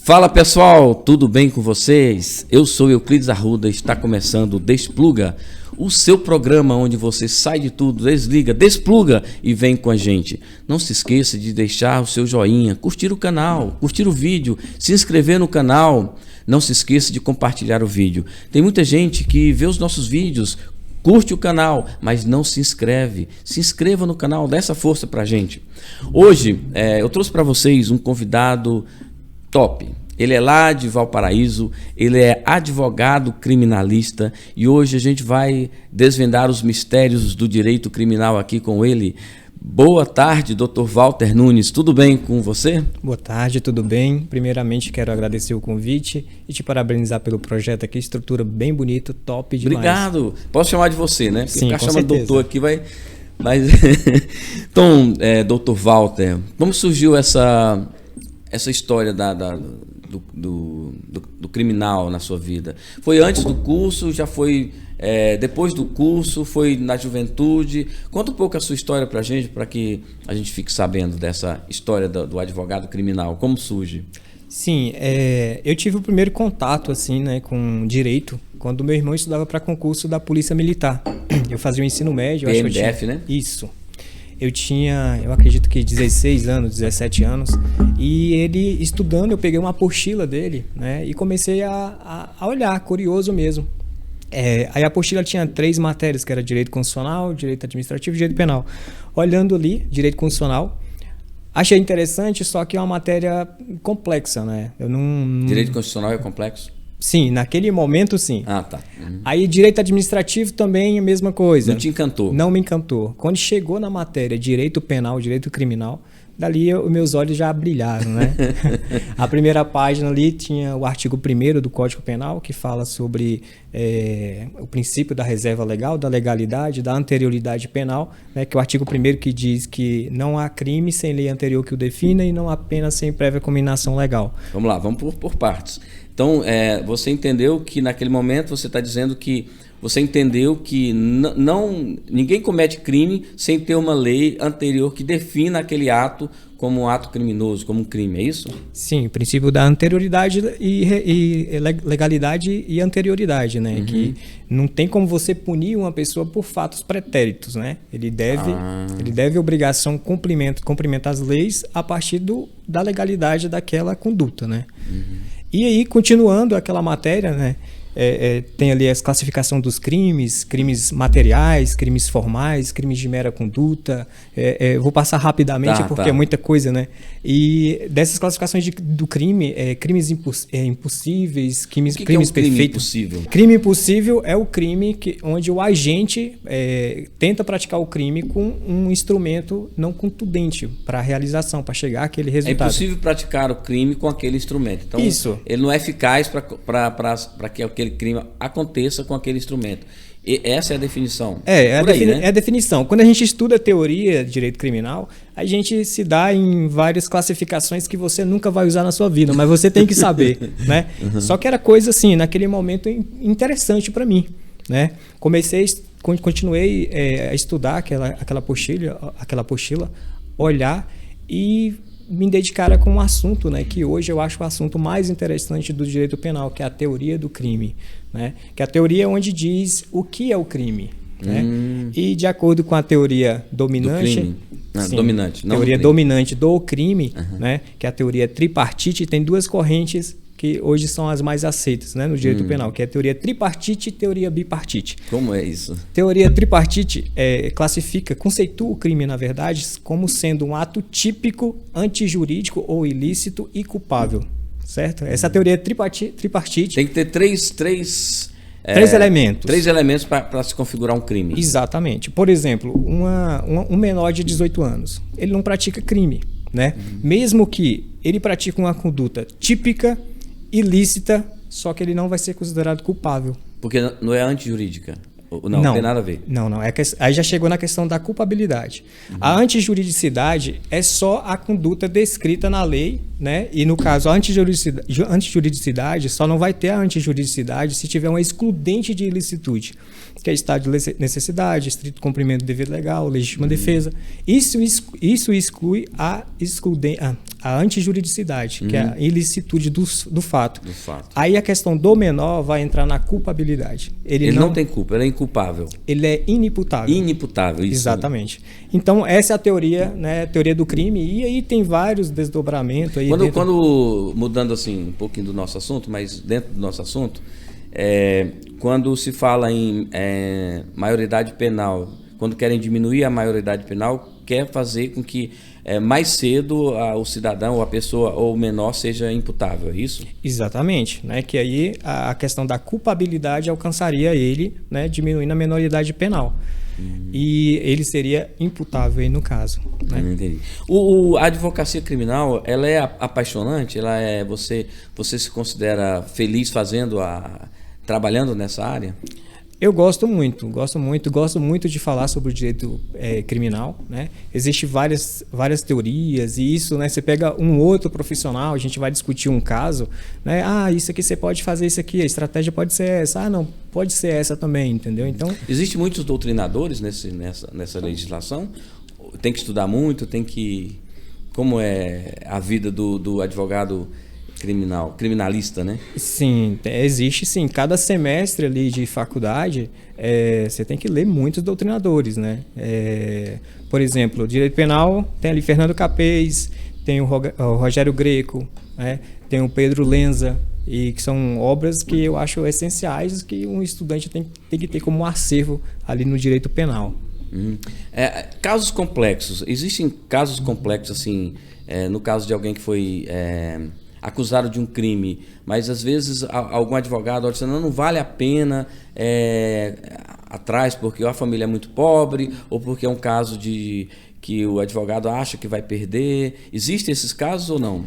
Fala pessoal, tudo bem com vocês? Eu sou Euclides Arruda e está começando o Despluga, o seu programa onde você sai de tudo, desliga, despluga e vem com a gente. Não se esqueça de deixar o seu joinha, curtir o canal, curtir o vídeo, se inscrever no canal. Não se esqueça de compartilhar o vídeo. Tem muita gente que vê os nossos vídeos, curte o canal, mas não se inscreve. Se inscreva no canal, dá essa força pra gente. Hoje eu trouxe para vocês um convidado top. Ele é lá de Valparaíso, ele é advogado criminalista e hoje a gente vai desvendar os mistérios do direito criminal aqui com ele. Boa tarde, Dr. Walter Nunes, tudo bem com você? Boa tarde, tudo bem? Primeiramente quero agradecer o convite e te parabenizar pelo projeto aqui, estrutura bem bonita, top demais. Obrigado, posso chamar de você, né? Porque sim, ficar com chamando certeza. doutor aqui vai... Mas... Então, Dr. Walter, como surgiu essa história do criminal na sua vida? Foi antes do curso, já foi depois do curso, foi na juventude? Conta um pouco a sua história pra gente, para que a gente fique sabendo dessa história do advogado criminal. Como surge? Sim, eu tive o primeiro contato assim, né, com direito quando meu irmão estudava para concurso da Polícia Militar. Eu fazia o ensino médio. PMDF, né? Isso. Eu tinha, eu acredito que 16 anos, 17 anos, e ele estudando, eu peguei uma apostila dele, né, e comecei a olhar, curioso mesmo. Aí a apostila tinha 3 matérias, que era direito constitucional, direito administrativo e direito penal. Olhando ali, direito constitucional, achei interessante, só que é uma matéria complexa, né? Direito constitucional é complexo? Sim, naquele momento sim. Ah, tá. Uhum. Aí direito administrativo também a mesma coisa. Não te encantou? Não me encantou. Quando chegou na matéria direito penal, direito criminal, dali os meus olhos já brilharam, né? A primeira página ali tinha o artigo 1º do Código Penal, que fala sobre o princípio da reserva legal, da legalidade, da anterioridade penal, né? Que é o artigo 1º que diz que não há crime sem lei anterior que o defina e não há pena sem prévia cominação legal. Vamos lá, vamos por partes. Então, você entendeu que naquele momento você está dizendo que você entendeu que ninguém comete crime sem ter uma lei anterior que defina aquele ato como um ato criminoso, como um crime, é isso? Sim, o princípio da anterioridade e legalidade e anterioridade, né? Uhum. Que não tem como você punir uma pessoa por fatos pretéritos, né? Ele deve obrigação cumprimentar as leis a partir da legalidade daquela conduta, né? Uhum. E aí, continuando aquela matéria, né? Tem ali a classificação dos crimes materiais, crimes formais, crimes de mera conduta. Vou passar rapidamente porque é muita coisa, né? E dessas classificações do crime, crimes impossíveis, crimes perfeitos. Crime impossível? Crime impossível é o crime onde o agente tenta praticar o crime com um instrumento não contundente para a realização, para chegar àquele resultado. É impossível praticar o crime com aquele instrumento. Então, isso. Ele não é eficaz para que aquele crime aconteça com aquele instrumento. E essa é a definição. É a definição. Quando a gente estuda a teoria de direito criminal, a gente se dá em várias classificações que você nunca vai usar na sua vida, mas você tem que saber, né? Uhum. Só que era coisa assim, naquele momento interessante para mim, né? Continuei a estudar aquela apostila, olhar e me dedicar com um assunto, né, que hoje eu acho o assunto mais interessante do direito penal, que é a teoria do crime, né? Que a teoria é onde diz o que é o crime, né? E de acordo com a teoria dominante, teoria dominante do crime, né, que é a teoria tripartite, tem 2 correntes que hoje são as mais aceitas, né, no direito penal, que é a teoria tripartite e teoria bipartite. Como é isso? Teoria tripartite conceitua o crime, na verdade, como sendo um ato típico, antijurídico ou ilícito e culpável, certo? Essa teoria tripartite... Tem que ter três elementos. 3 elementos para se configurar um crime. Exatamente. Por exemplo, um menor de 18 anos, ele não pratica crime, né? Mesmo que ele pratique uma conduta típica, ilícita, só que ele não vai ser considerado culpável. Porque não é antijurídica? Não tem nada a ver? Não. Aí já chegou na questão da culpabilidade. A antijuridicidade é só a conduta descrita na lei, né? E no caso, a antijuridicidade só não vai ter a antijuridicidade se tiver uma excludente de ilicitude, que é estado de necessidade, estrito cumprimento do dever legal, legítima defesa. Isso exclui a a antijuridicidade, que é a ilicitude do fato. Do fato. Aí a questão do menor vai entrar na culpabilidade. Ele não tem culpa, ele é inculpável. Ele é inimputável. Inimputável, isso. Exatamente. Então, essa é a teoria, né, a teoria do crime, e aí tem vários desdobramentos. Aí quando mudando assim um pouquinho do nosso assunto, mas dentro do nosso assunto, quando se fala em maioridade penal, quando querem diminuir a maioridade penal, quer fazer com que mais cedo o cidadão, ou a pessoa, ou o menor seja imputável, é isso? Exatamente, né? Que aí a questão da culpabilidade alcançaria ele, né? Diminuindo a menoridade penal. E ele seria imputável aí no caso. Né? Entendi. A advocacia criminal, ela é apaixonante? Você se considera feliz trabalhando nessa área? Eu gosto muito de falar sobre o direito criminal, né? Existem várias teorias e isso, né? Você pega um outro profissional, a gente vai discutir um caso, né? Isso aqui você pode fazer isso aqui, a estratégia pode ser essa, não, pode ser essa também, entendeu? Então, existem muitos doutrinadores nessa legislação? Tem que estudar muito, como é a vida do advogado criminalista, né? Sim, existe sim. Cada semestre ali de faculdade, você tem que ler muitos doutrinadores, né? Por exemplo, direito penal, tem ali Fernando Capês, tem o Rogério Greco, né? Tem o Pedro Lenza, e que são obras que eu acho essenciais que um estudante tem que ter como acervo ali no direito penal. Casos complexos. Existem casos complexos, assim, no caso de alguém que foi acusado de um crime, mas às vezes algum advogado diz, não vale a pena atrás porque a família é muito pobre, ou porque é um caso que o advogado acha que vai perder. Existem esses casos ou não?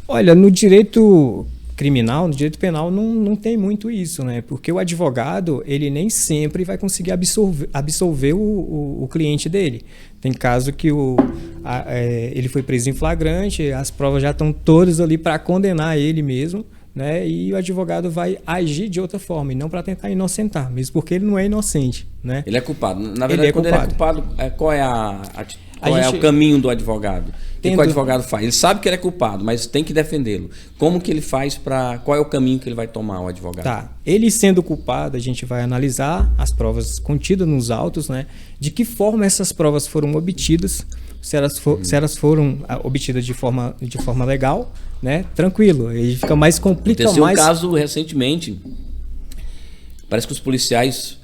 Olha, no direito criminal, no direito penal, não tem muito isso, né? Porque o advogado, ele nem sempre vai conseguir absolver o cliente dele. Tem caso que ele foi preso em flagrante, as provas já estão todas ali para condenar ele mesmo, né? E o advogado vai agir de outra forma, e não para tentar inocentar, mesmo porque ele não é inocente, né? Ele é culpado. Na verdade, quando ele é culpado, qual é o caminho do advogado? O que o advogado faz? Ele sabe que ele é culpado, mas tem que defendê-lo. Como que ele faz qual é o caminho que ele vai tomar, o advogado? Tá. Ele sendo culpado, a gente vai analisar as provas contidas nos autos, né? De que forma essas provas foram obtidas, se elas foram obtidas de forma legal, né? Tranquilo. Aí fica mais complicado. Aconteceu um caso recentemente. Parece que os policiais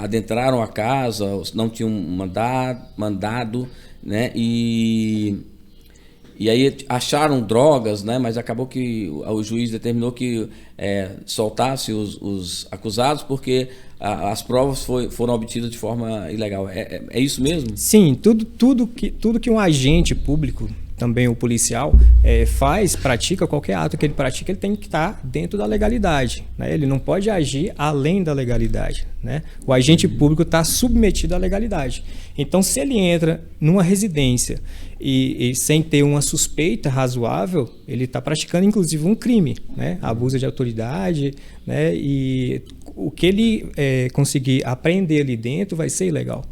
adentraram a casa, não tinham mandado, né? E aí acharam drogas, né? Mas acabou que o juiz determinou que soltasse os acusados porque as provas foram obtidas de forma ilegal. É isso mesmo? Sim, tudo que um agente público, também o policial, pratica, qualquer ato que ele pratica, ele tem que estar dentro da legalidade, né? Ele não pode agir além da legalidade, né? O agente público está submetido à legalidade. Então, se ele entra numa residência e sem ter uma suspeita razoável, ele está praticando, inclusive, um crime, né? Abuso de autoridade, né? E o que ele conseguir apreender ali dentro vai ser ilegal.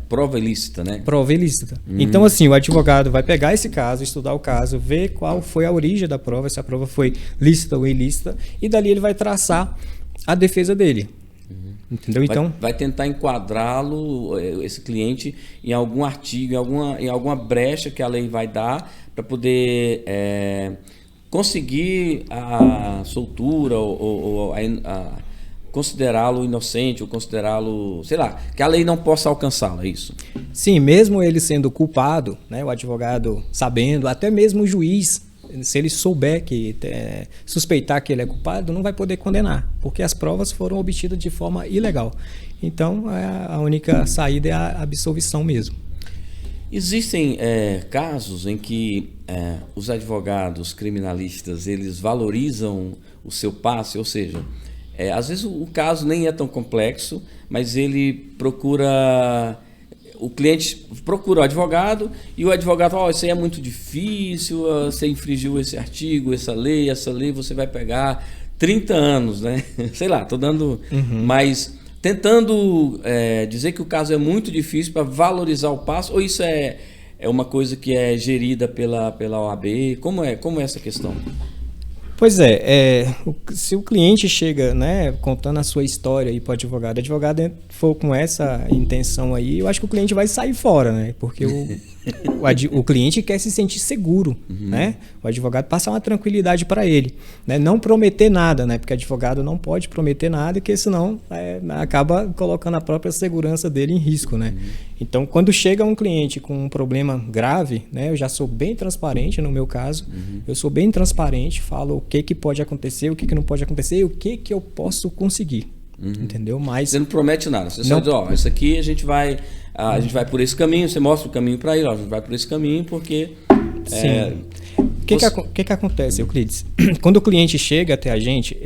Prova ilícita, né? Prova ilícita. Então, assim, o advogado vai pegar esse caso, estudar o caso, ver qual foi a origem da prova, se a prova foi lícita ou ilícita, e dali ele vai traçar a defesa dele. Entendeu? Então, vai tentar enquadrá-lo, esse cliente, em algum artigo, em alguma brecha que a lei vai dar para poder conseguir a soltura ou considerá-lo inocente ou considerá-lo, sei lá, que a lei não possa alcançá-lo, é isso? Sim, mesmo ele sendo culpado, né, o advogado sabendo, até mesmo o juiz, se ele souber suspeitar que ele é culpado, não vai poder condenar, porque as provas foram obtidas de forma ilegal. Então, a única saída é a absolvição mesmo. Existem casos em que os advogados criminalistas, eles valorizam o seu passe, ou seja, às vezes o caso nem é tão complexo, mas o cliente procura o advogado e o advogado fala, isso aí é muito difícil, você infringiu esse artigo, essa lei, você vai pegar 30 anos, né? Sei lá, estou dando... Mas tentando dizer que o caso é muito difícil para valorizar o passo, ou isso é é uma coisa que é gerida pela OAB? Como é essa questão? Pois se o cliente chega, né, contando a sua história aí para o advogado for com essa intenção aí, eu acho que o cliente vai sair fora, né? Porque o cliente quer se sentir seguro, né? O advogado passa uma tranquilidade para ele, né? Não prometer nada, né? Porque advogado não pode prometer nada, porque senão acaba colocando a própria segurança dele em risco, né? Então, quando chega um cliente com um problema grave, né? Eu já sou bem transparente no meu caso, eu sou bem transparente, falo o que pode acontecer, o que não pode acontecer e o que eu posso conseguir. Entendeu? Mas você não promete nada. Você só diz, isso aqui a gente vai por esse caminho, você mostra o caminho para ele, a gente vai por esse caminho porque... Sim. O que acontece, Euclides? Quando o cliente chega até a gente,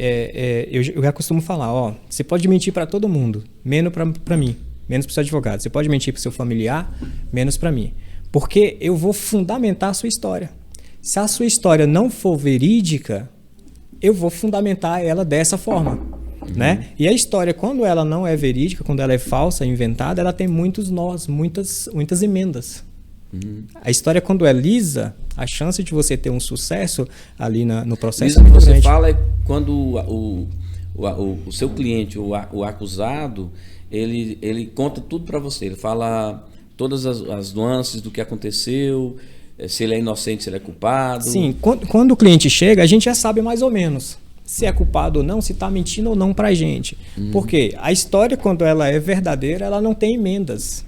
eu já costumo falar, você pode mentir para todo mundo, menos para mim, menos para o seu advogado. Você pode mentir para o seu familiar, menos para mim. Porque eu vou fundamentar a sua história. Se a sua história não for verídica, eu vou fundamentar ela dessa forma. Né? E a história, quando ela não é verídica, quando ela é falsa, inventada, ela tem muitos nós, muitas emendas. A história, quando é lisa, a chance de você ter um sucesso ali no processo... Isso que você fala é quando o seu cliente, o acusado, ele conta tudo para você. Ele fala todas as nuances do que aconteceu, se ele é inocente, se ele é culpado. Sim, quando o cliente chega, a gente já sabe mais ou menos se é culpado ou não, se está mentindo ou não para a gente. Porque a história, quando ela é verdadeira, ela não tem emendas.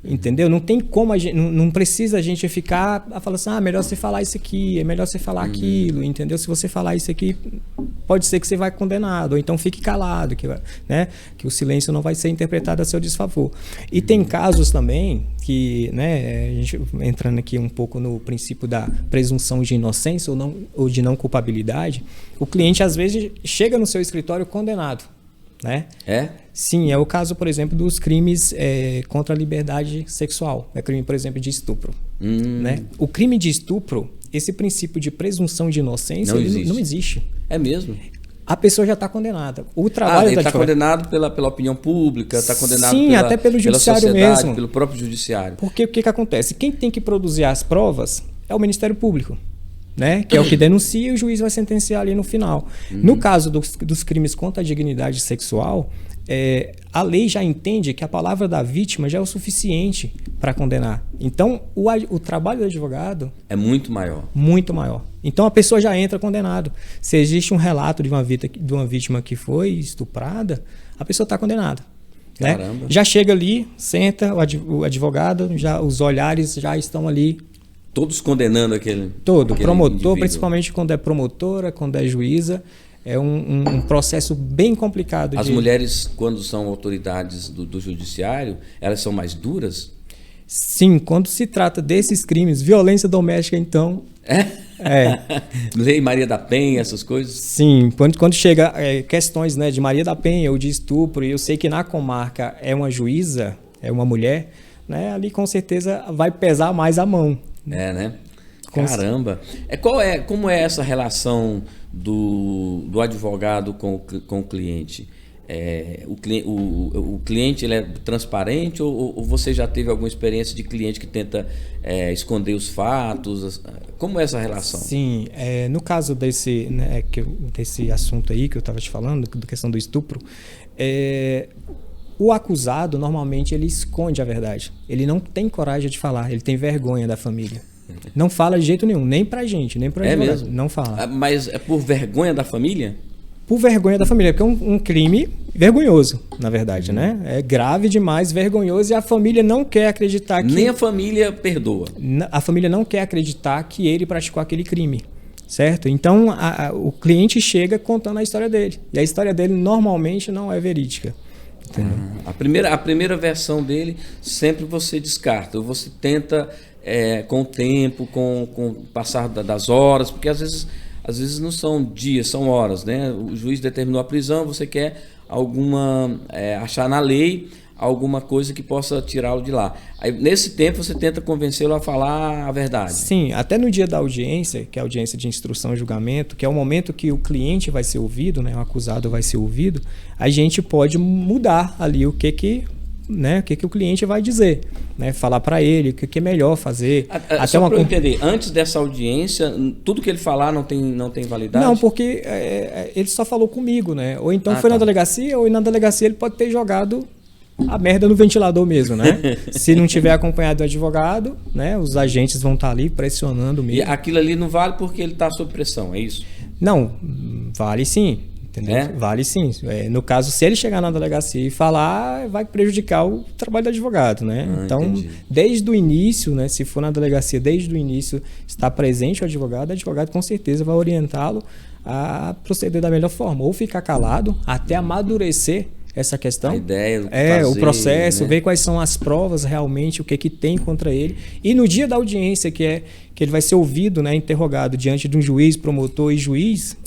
Entendeu? Não tem como não precisa a gente ficar falando assim, melhor você falar isso aqui, é melhor você falar aquilo, entendeu? Se você falar isso aqui, pode ser que você vai condenado, ou então fique calado, né? Que o silêncio não vai ser interpretado a seu desfavor. E tem casos também que, né, a gente entrando aqui um pouco no princípio da presunção de inocência ou de não culpabilidade, o cliente às vezes chega no seu escritório condenado. Né? Sim, é o caso, por exemplo, dos crimes contra a liberdade sexual. É crime, por exemplo, de estupro. Né? O crime de estupro, esse princípio de presunção de inocência, não existe. É mesmo? A pessoa já está condenada. O trabalho ele está condenado pela opinião pública, está condenado até pelo judiciário mesmo. Pelo próprio judiciário. Porque o que acontece? Quem tem que produzir as provas é o Ministério Público. Né? Que é o que denuncia e o juiz vai sentenciar ali no final. No caso dos crimes contra a dignidade sexual, a lei já entende que a palavra da vítima já é o suficiente para condenar. Então, o trabalho do advogado... é muito maior. Muito maior. Então, a pessoa já entra condenado. Se existe um relato de uma vítima que foi estuprada, a pessoa está condenada. Né? Já chega ali, senta, o advogado, os olhares já estão ali. Todos condenando aquele promotor, indivíduo. Principalmente quando é promotora, quando é juíza, é um processo bem complicado. As mulheres, quando são autoridades do judiciário, elas são mais duras? Sim, quando se trata desses crimes, violência doméstica, então... Lei Maria da Penha, essas coisas? Sim, quando chega questões, né, de Maria da Penha ou de estupro, e eu sei que na comarca é uma juíza, é uma mulher, né, ali com certeza vai pesar mais a mão. Né? Caramba. Como é essa relação do advogado com o cliente? O cliente ele é transparente ou você já teve alguma experiência de cliente que tenta esconder os fatos? Como é essa relação? Sim, no caso desse assunto aí que eu estava te falando, da questão do estupro, o acusado, normalmente, ele esconde a verdade. Ele não tem coragem de falar, ele tem vergonha da família. Não fala de jeito nenhum, nem pra gente, nem pra advogado. Mesmo? Não fala. Mas é por vergonha da família? Por vergonha da família, porque é um crime vergonhoso, na verdade, né? É grave demais, vergonhoso, e a família não quer acreditar que... Nem a família perdoa. A família não quer acreditar que ele praticou aquele crime. Certo? Então, o cliente chega contando a história dele. E a história dele, normalmente, não é verídica. A primeira versão dele sempre você descarta, ou você tenta com o tempo, com o passar das horas, porque às vezes não são dias, são horas, né? O juiz determinou a prisão, você quer achar na lei alguma coisa que possa tirá-lo de lá. Aí, nesse tempo você tenta convencê-lo a falar a verdade. Sim, até no dia da audiência, que é a audiência de instrução e julgamento, que é o momento que o cliente vai ser ouvido, né, o acusado vai ser ouvido, a gente pode mudar ali o que né, o que o cliente vai dizer, né, falar para ele o que é melhor fazer. Até só para eu entender, antes dessa audiência, tudo que ele falar não tem validade? Não, porque ele só falou comigo, né? Ou então foi na delegacia, ou na delegacia ele pode ter jogado a merda no ventilador mesmo, né? Se não tiver acompanhado do advogado, né, os agentes vão estar ali pressionando mesmo. E aquilo ali não vale porque ele está sob pressão, é isso? Não, vale sim. Entendeu? Vale sim. No caso, se ele chegar na delegacia e falar, vai prejudicar o trabalho do advogado, né? Então, entendi. Desde o início, né, se for na delegacia, desde o início está presente o advogado com certeza vai orientá-lo a proceder da melhor forma, ou ficar calado até amadurecer essa questão. A ideia do que fazer, o processo, né? Ver quais são as provas realmente, o que tem contra ele. E no dia da audiência, que ele vai ser ouvido, né, interrogado diante de um juiz, promotor e juiz,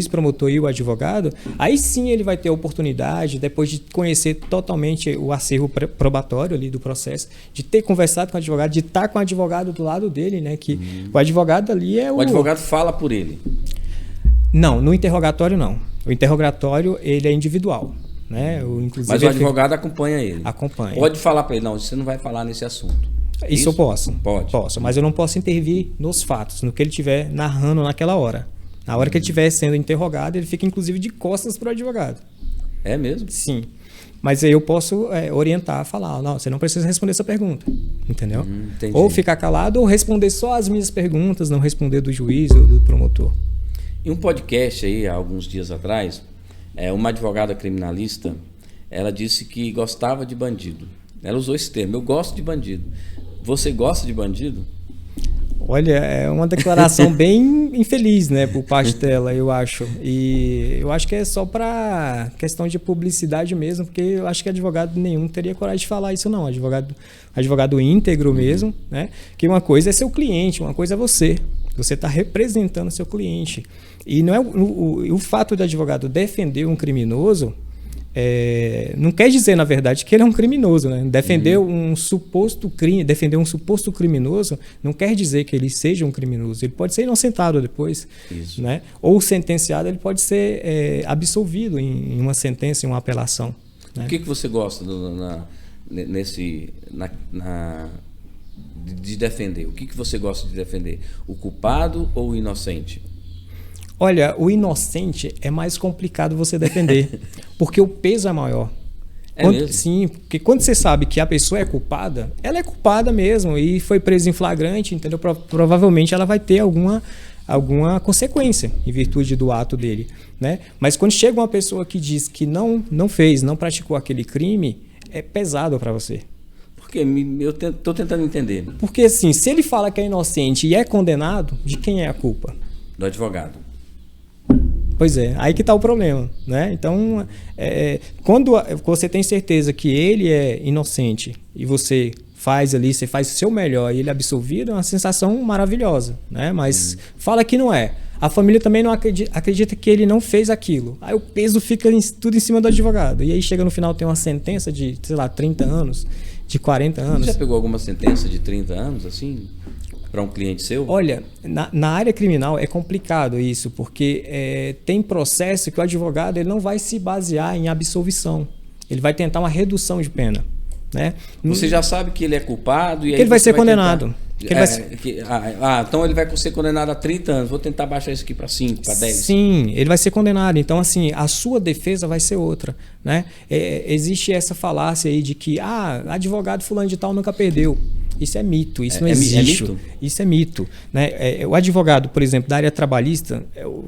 promotor e o advogado, aí sim ele vai ter a oportunidade, depois de conhecer totalmente o acervo probatório ali do processo, de ter conversado com o advogado, de estar com o advogado do lado dele, né, que o advogado ali é o... O advogado fala por ele? Não, no interrogatório não. O interrogatório, ele é individual. Né? Mas o advogado acompanha ele. Acompanha. Pode falar para ele, não, você não vai falar nesse assunto. Isso eu posso. Pode. Posso, mas eu não posso intervir nos fatos, no que ele estiver narrando naquela hora. Na hora que ele estiver sendo interrogado, ele fica inclusive de costas para o advogado. É mesmo? Sim. Mas aí eu posso orientar, falar, não, você não precisa responder essa pergunta. Entendeu? Ou ficar calado ou responder só as minhas perguntas, não responder do juiz ou do promotor. Em um podcast aí, há alguns dias atrás, uma advogada criminalista, ela disse que gostava de bandido. Ela usou esse termo, eu gosto de bandido. Você gosta de bandido? Olha, é uma declaração bem infeliz, né, por parte dela, eu acho. E eu acho que é só para questão de publicidade mesmo, porque eu acho que advogado nenhum teria coragem de falar isso não. Advogado íntegro mesmo, né? Que uma coisa é seu cliente, uma coisa é você. Você está representando seu cliente. E não é o fato do advogado defender um criminoso não quer dizer, na verdade, que ele é um criminoso, né? Defender um suposto crime, defender um suposto criminoso não quer dizer que ele seja um criminoso. Ele pode ser inocentado depois, né? Ou sentenciado, ele pode ser absolvido em uma sentença, em uma apelação. Né? O que você gosta de defender? O que você gosta de defender? O culpado ou o inocente? Olha, o inocente é mais complicado você defender, porque o peso é maior. Mesmo? Sim, porque quando você sabe que a pessoa é culpada, ela é culpada mesmo e foi presa em flagrante, entendeu? Provavelmente ela vai ter alguma consequência em virtude do ato dele, né? Mas quando chega uma pessoa que diz que não fez, não praticou aquele crime, é pesado para você. Por quê? Eu estou tentando entender. Porque assim, se ele fala que é inocente e é condenado, de quem é a culpa? Do advogado. Pois é, aí que está o problema, né? Então, quando você tem certeza que ele é inocente e você faz o seu melhor e ele é absolvido, é uma sensação maravilhosa, né? Mas fala que não é. A família também não acredita que ele não fez aquilo. Aí o peso fica tudo em cima do advogado. E aí chega no final, tem uma sentença de, sei lá, 30 anos, de 40 anos. Você já pegou alguma sentença de 30 anos, assim? Para um cliente seu? Olha, na área criminal é complicado isso, porque tem processo que o advogado ele não vai se basear em absolvição. Ele vai tentar uma redução de pena. Né? Você já sabe que ele é culpado e aí ele vai ser condenado. Então ele vai ser condenado a 30 anos. Vou tentar baixar isso aqui para 5, para 10. Sim, ele vai ser condenado. Então, assim, a sua defesa vai ser outra. Né? Existe essa falácia aí de que advogado fulano de tal nunca perdeu. Isso é mito, isso não existe. Mito? Isso é mito. Né? O advogado, por exemplo, da área trabalhista,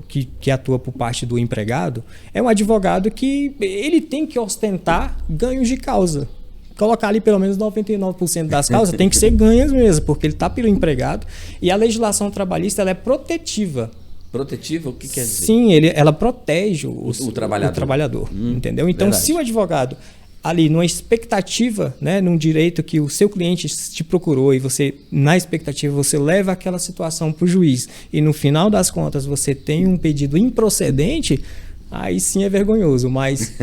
que atua por parte do empregado, é um advogado que ele tem que ostentar ganhos de causa. Colocar ali pelo menos 99% das causas tem que ser ganhas mesmo, porque ele está pelo empregado e a legislação trabalhista ela é protetiva. Protetiva? O que quer dizer? Sim, ela protege o trabalhador. Entendeu? Então, verdade. Se o advogado ali numa expectativa, né, num direito que o seu cliente te procurou e você, na expectativa, você leva aquela situação para o juiz e no final das contas você tem um pedido improcedente, aí sim é vergonhoso. Mas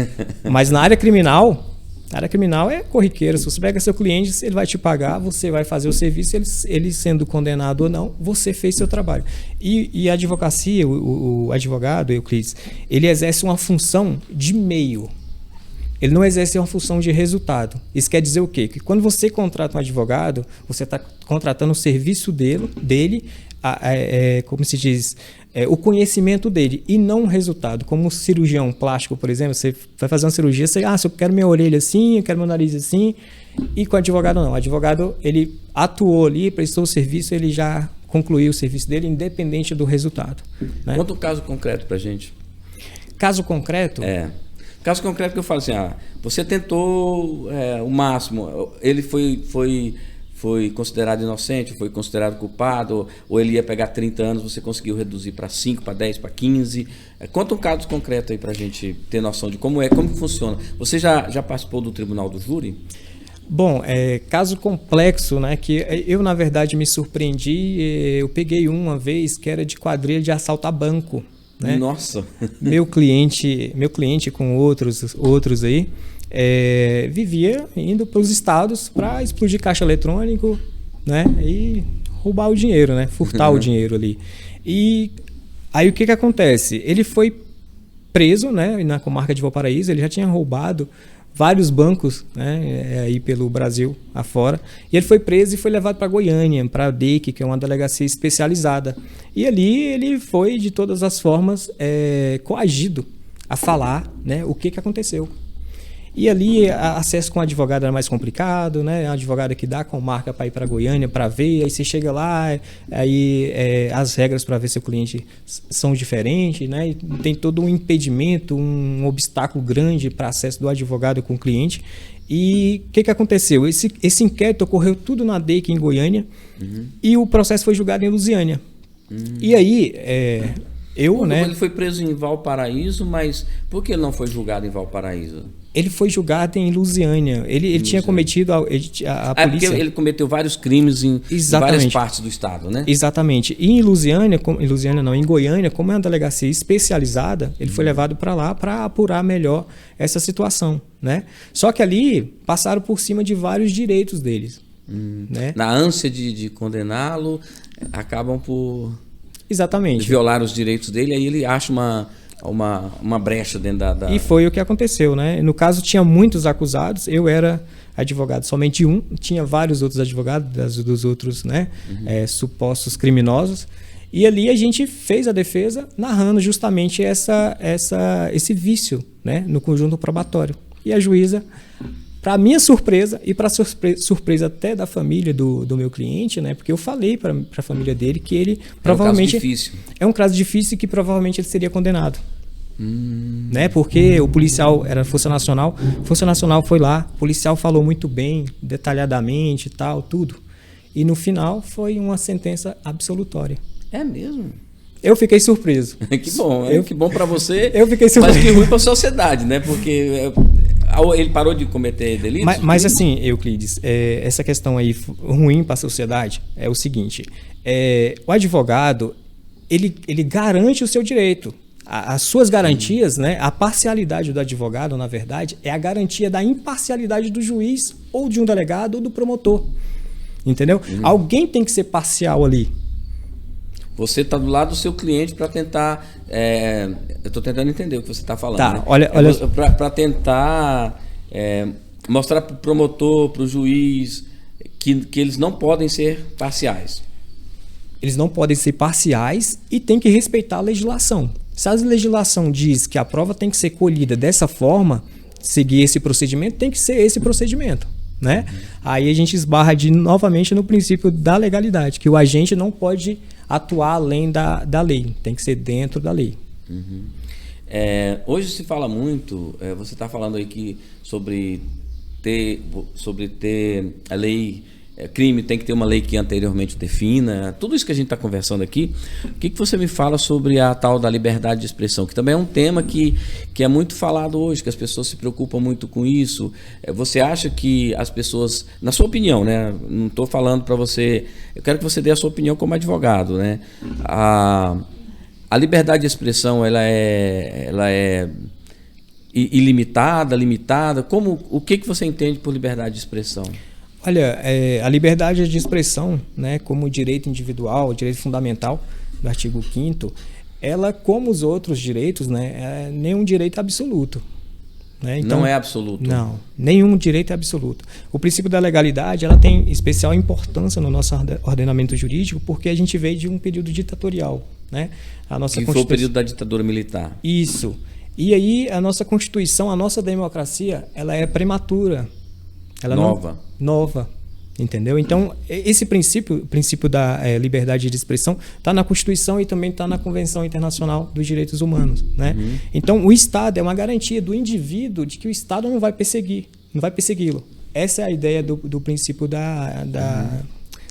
na área criminal... A área criminal é corriqueira. Se você pega seu cliente, ele vai te pagar, você vai fazer o serviço, ele sendo condenado ou não, você fez seu trabalho. E a advocacia, o advogado, Euclides, ele exerce uma função de meio. ele não exerce uma função de resultado. Isso quer dizer o quê? Que quando você contrata um advogado, você está contratando o serviço dele como se diz, o conhecimento dele e não o resultado. Como um cirurgião plástico, por exemplo, você vai fazer uma cirurgia, se eu quero minha orelha assim, eu quero meu nariz assim, e com o advogado não. O advogado, ele atuou ali, prestou o serviço, ele já concluiu o serviço dele, independente do resultado. Né? Conta um caso concreto pra gente. Caso concreto? Caso concreto que eu falo assim, você tentou o máximo, ele foi considerado inocente, foi considerado culpado, ou ele ia pegar 30 anos, você conseguiu reduzir para 5, para 10, para 15. Conta um caso concreto aí para a gente ter noção de como funciona. Você já participou do tribunal do júri? Bom, caso complexo, né, que eu, na verdade, me surpreendi. Eu peguei uma vez que era de quadrilha de assalto a banco. Né? Nossa! Meu cliente com outros aí, vivia indo para os estados para explodir caixa eletrônico, né, e roubar o dinheiro, né, furtar o dinheiro ali. E aí o que acontece? Ele foi preso, né, na comarca de Valparaíso. Ele já tinha roubado vários bancos, né, aí pelo Brasil afora, e ele foi preso e foi levado para Goiânia, para a DEIC, que é uma delegacia especializada. E ali ele foi, de todas as formas, coagido a falar, né, o que aconteceu. E ali acesso com o advogado era mais complicado, né? A advogada que dá com marca para ir para Goiânia para ver, aí você chega lá, aí as regras para ver seu cliente são diferentes, né? E tem todo um impedimento, um obstáculo grande para acesso do advogado com o cliente. E o que aconteceu? Esse inquérito ocorreu tudo na DEIC em Goiânia, e o processo foi julgado em Lusiânia. E aí ele foi preso em Valparaíso, mas por que ele não foi julgado em Valparaíso? Ele foi julgado em Lusiânia. Ele tinha cometido a polícia... porque ele cometeu vários crimes em várias partes do estado, né? Exatamente. E em Goiânia, como é uma delegacia especializada, ele foi levado para lá para apurar melhor essa situação, né? Só que ali passaram por cima de vários direitos deles. Né? Na ânsia de condená-lo, acabam por... Exatamente. Violar os direitos dele, aí ele acha uma brecha dentro da... E foi o que aconteceu, né? No caso, tinha muitos acusados. Eu era advogado somente de um. Tinha vários outros advogados dos outros, né? Supostos criminosos. E ali a gente fez a defesa narrando justamente esse vício, né? No conjunto probatório. E a juíza, para minha surpresa e para surpresa até da família do meu cliente, né? Porque eu falei para a família dele que ele provavelmente... É um caso difícil e que provavelmente ele seria condenado. Né? Porque o policial era Força Nacional. Força Nacional foi lá, o policial falou muito bem, detalhadamente e tal, tudo. E no final foi uma sentença absolutória. É mesmo? Eu fiquei surpreso. Que bom, que bom para você. Eu fiquei surpreso. Mas que ruim para a sociedade, né? Porque ele parou de cometer delitos? Mas assim, Euclides, essa questão aí ruim para a sociedade é o seguinte: o advogado ele garante o seu direito. As suas garantias, né? A parcialidade do advogado, na verdade, é a garantia da imparcialidade do juiz ou de um delegado ou do promotor. Entendeu? Alguém tem que ser parcial ali. Você está do lado do seu cliente para tentar... eu estou tentando entender o que você está falando. Tá, né? olha... Para tentar mostrar para o promotor, para o juiz, que eles não podem ser parciais. Eles não podem ser parciais e tem que respeitar a legislação. Se a legislação diz que a prova tem que ser colhida dessa forma, seguir esse procedimento, tem que ser esse procedimento. Né? Aí a gente esbarra novamente no princípio da legalidade, que o agente não pode atuar além da lei, tem que ser dentro da lei. Hoje se fala muito, você está falando aí sobre ter a lei, crime tem que ter uma lei que anteriormente defina, tudo isso que a gente está conversando aqui. O que você me fala sobre a tal da liberdade de expressão, que também é um tema que é muito falado hoje, que as pessoas se preocupam muito com isso. Você acha que as pessoas, na sua opinião, né? Não estou falando para você, eu quero que você dê a sua opinião como advogado, né? A liberdade de expressão, ela é ilimitada, limitada? O que você entende por liberdade de expressão? Olha, a liberdade de expressão, né, como direito individual, direito fundamental do artigo 5º, ela, como os outros direitos, né, é nenhum direito absoluto. né? Então, não é absoluto. Não, nenhum direito é absoluto. O princípio da legalidade, ela tem especial importância no nosso ordenamento jurídico, porque a gente veio de um período ditatorial, né? A nossa Que foi o período da ditadura militar. Isso. E aí a nossa Constituição, a nossa democracia, ela é prematura. Ela nova. Nova. Entendeu? Então, esse princípio da liberdade de expressão está na Constituição e também está na Convenção Internacional dos Direitos Humanos, né? Então, o Estado é uma garantia do indivíduo de que o Estado não vai persegui-lo. Essa é a ideia do princípio da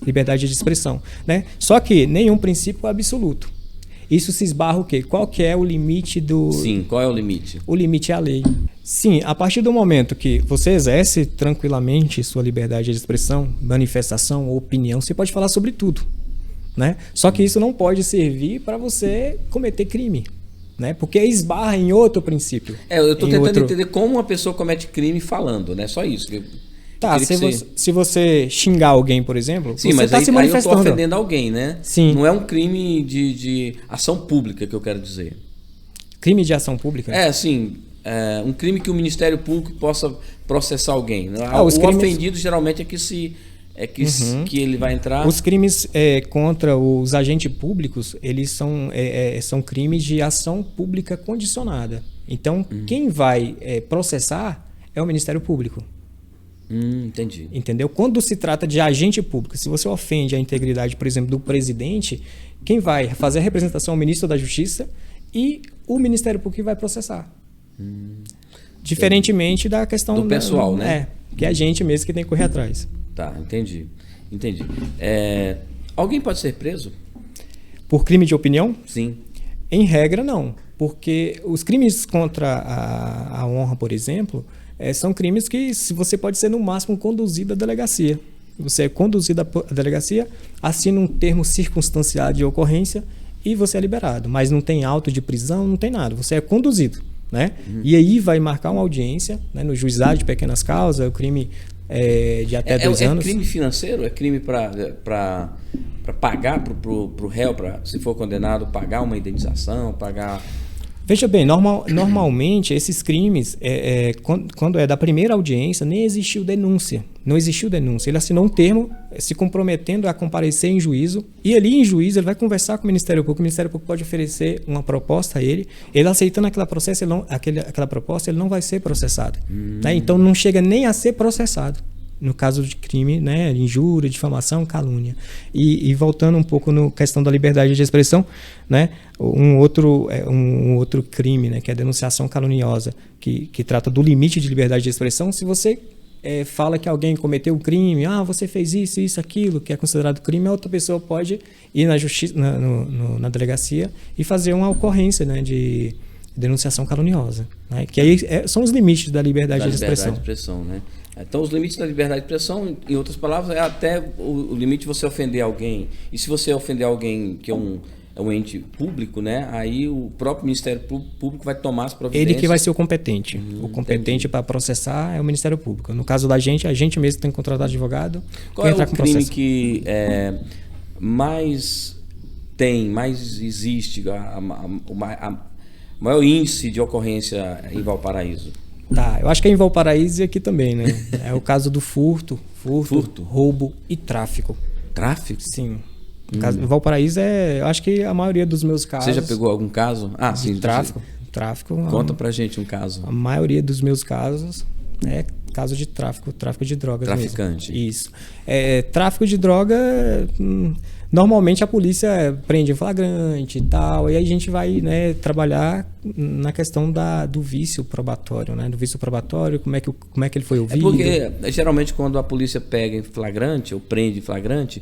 liberdade de expressão, né? Só que nenhum princípio é absoluto. Isso se esbarra o quê? Qual que é o limite do... Sim, qual é o limite? O limite é a lei. Sim, a partir do momento que você exerce tranquilamente sua liberdade de expressão, manifestação ou opinião, você pode falar sobre tudo, né? Só que isso não pode servir para você cometer crime, né? Porque esbarra em outro princípio. Eu estou tentando entender como uma pessoa comete crime falando, né? Só isso. Tá, se você xingar alguém, por exemplo, sim, você está se manifestando. Aí eu estou ofendendo alguém, né? Sim. Não é um crime de ação pública que eu quero dizer. Crime de ação pública? Sim. Um crime que o Ministério Público possa processar alguém. O ofendido geralmente é que ele vai entrar... Os crimes contra os agentes públicos, eles são crimes de ação pública condicionada. Então, quem vai processar é o Ministério Público. Entendi. Entendeu? Quando se trata de agente público, se você ofende a integridade, por exemplo, do presidente, quem vai fazer a representação é o ministro da Justiça e o Ministério Público vai processar. Diferentemente da questão... Do pessoal, né? Que é a gente mesmo que tem que correr atrás. Tá, entendi. Alguém pode ser preso? Por crime de opinião? Sim. Em regra, não. Porque os crimes contra a honra, por exemplo... são crimes que você pode ser, no máximo, conduzido à delegacia. Você é conduzido à delegacia, assina um termo circunstanciado de ocorrência e você é liberado. Mas não tem auto de prisão, não tem nada. Você é conduzido, né? E aí vai marcar uma audiência, né, no juizado de pequenas causas, o crime de até 2 anos. É crime financeiro? É crime para pagar para o réu, se for condenado, pagar uma indenização, pagar... Veja bem, normalmente esses crimes, quando é da primeira audiência, nem existiu denúncia. Não existiu denúncia. Ele assinou um termo se comprometendo a comparecer em juízo e ali em juízo ele vai conversar com o Ministério Público. O Ministério Público pode oferecer uma proposta a ele. Ele aceitando aquela proposta, ele não vai ser processado. Né? Então não chega nem a ser processado. No caso de crime, né, injúria, difamação, calúnia. E voltando um pouco na questão da liberdade de expressão, né, um outro crime, né, que é a denunciação caluniosa, que trata do limite de liberdade de expressão. Se você fala que alguém cometeu um crime, você fez isso, aquilo, que é considerado crime, a outra pessoa pode ir na justiça, na delegacia e fazer uma ocorrência, né, de denunciação caluniosa, né, que aí são os limites da liberdade de expressão. Né? Então, os limites da liberdade de expressão, em outras palavras, é até o limite de você ofender alguém. E se você ofender alguém que é um ente público, né? Aí o próprio Ministério Público vai tomar as providências. Ele que vai ser o competente. O competente para processar é o Ministério Público. No caso da gente, a gente mesmo tem que contratar advogado. Qual é o crime que mais existe, o maior índice de ocorrência em Valparaíso? Tá, eu acho que é em Valparaíso e aqui também, né? É o caso do furto, roubo e tráfico. Tráfico? Sim. Em Valparaíso eu acho que a maioria dos meus casos... Você já pegou algum caso? Sim. Tráfico. Conta pra gente um caso. A maioria dos meus casos é caso de tráfico de drogas. Traficante. Mesmo. Isso. Tráfico de droga... Normalmente a polícia prende em flagrante e tal, e aí a gente vai, né, trabalhar na questão do vício probatório, né? Do vício probatório, como é que ele foi ouvido. Porque geralmente quando a polícia pega em flagrante, ou prende em flagrante,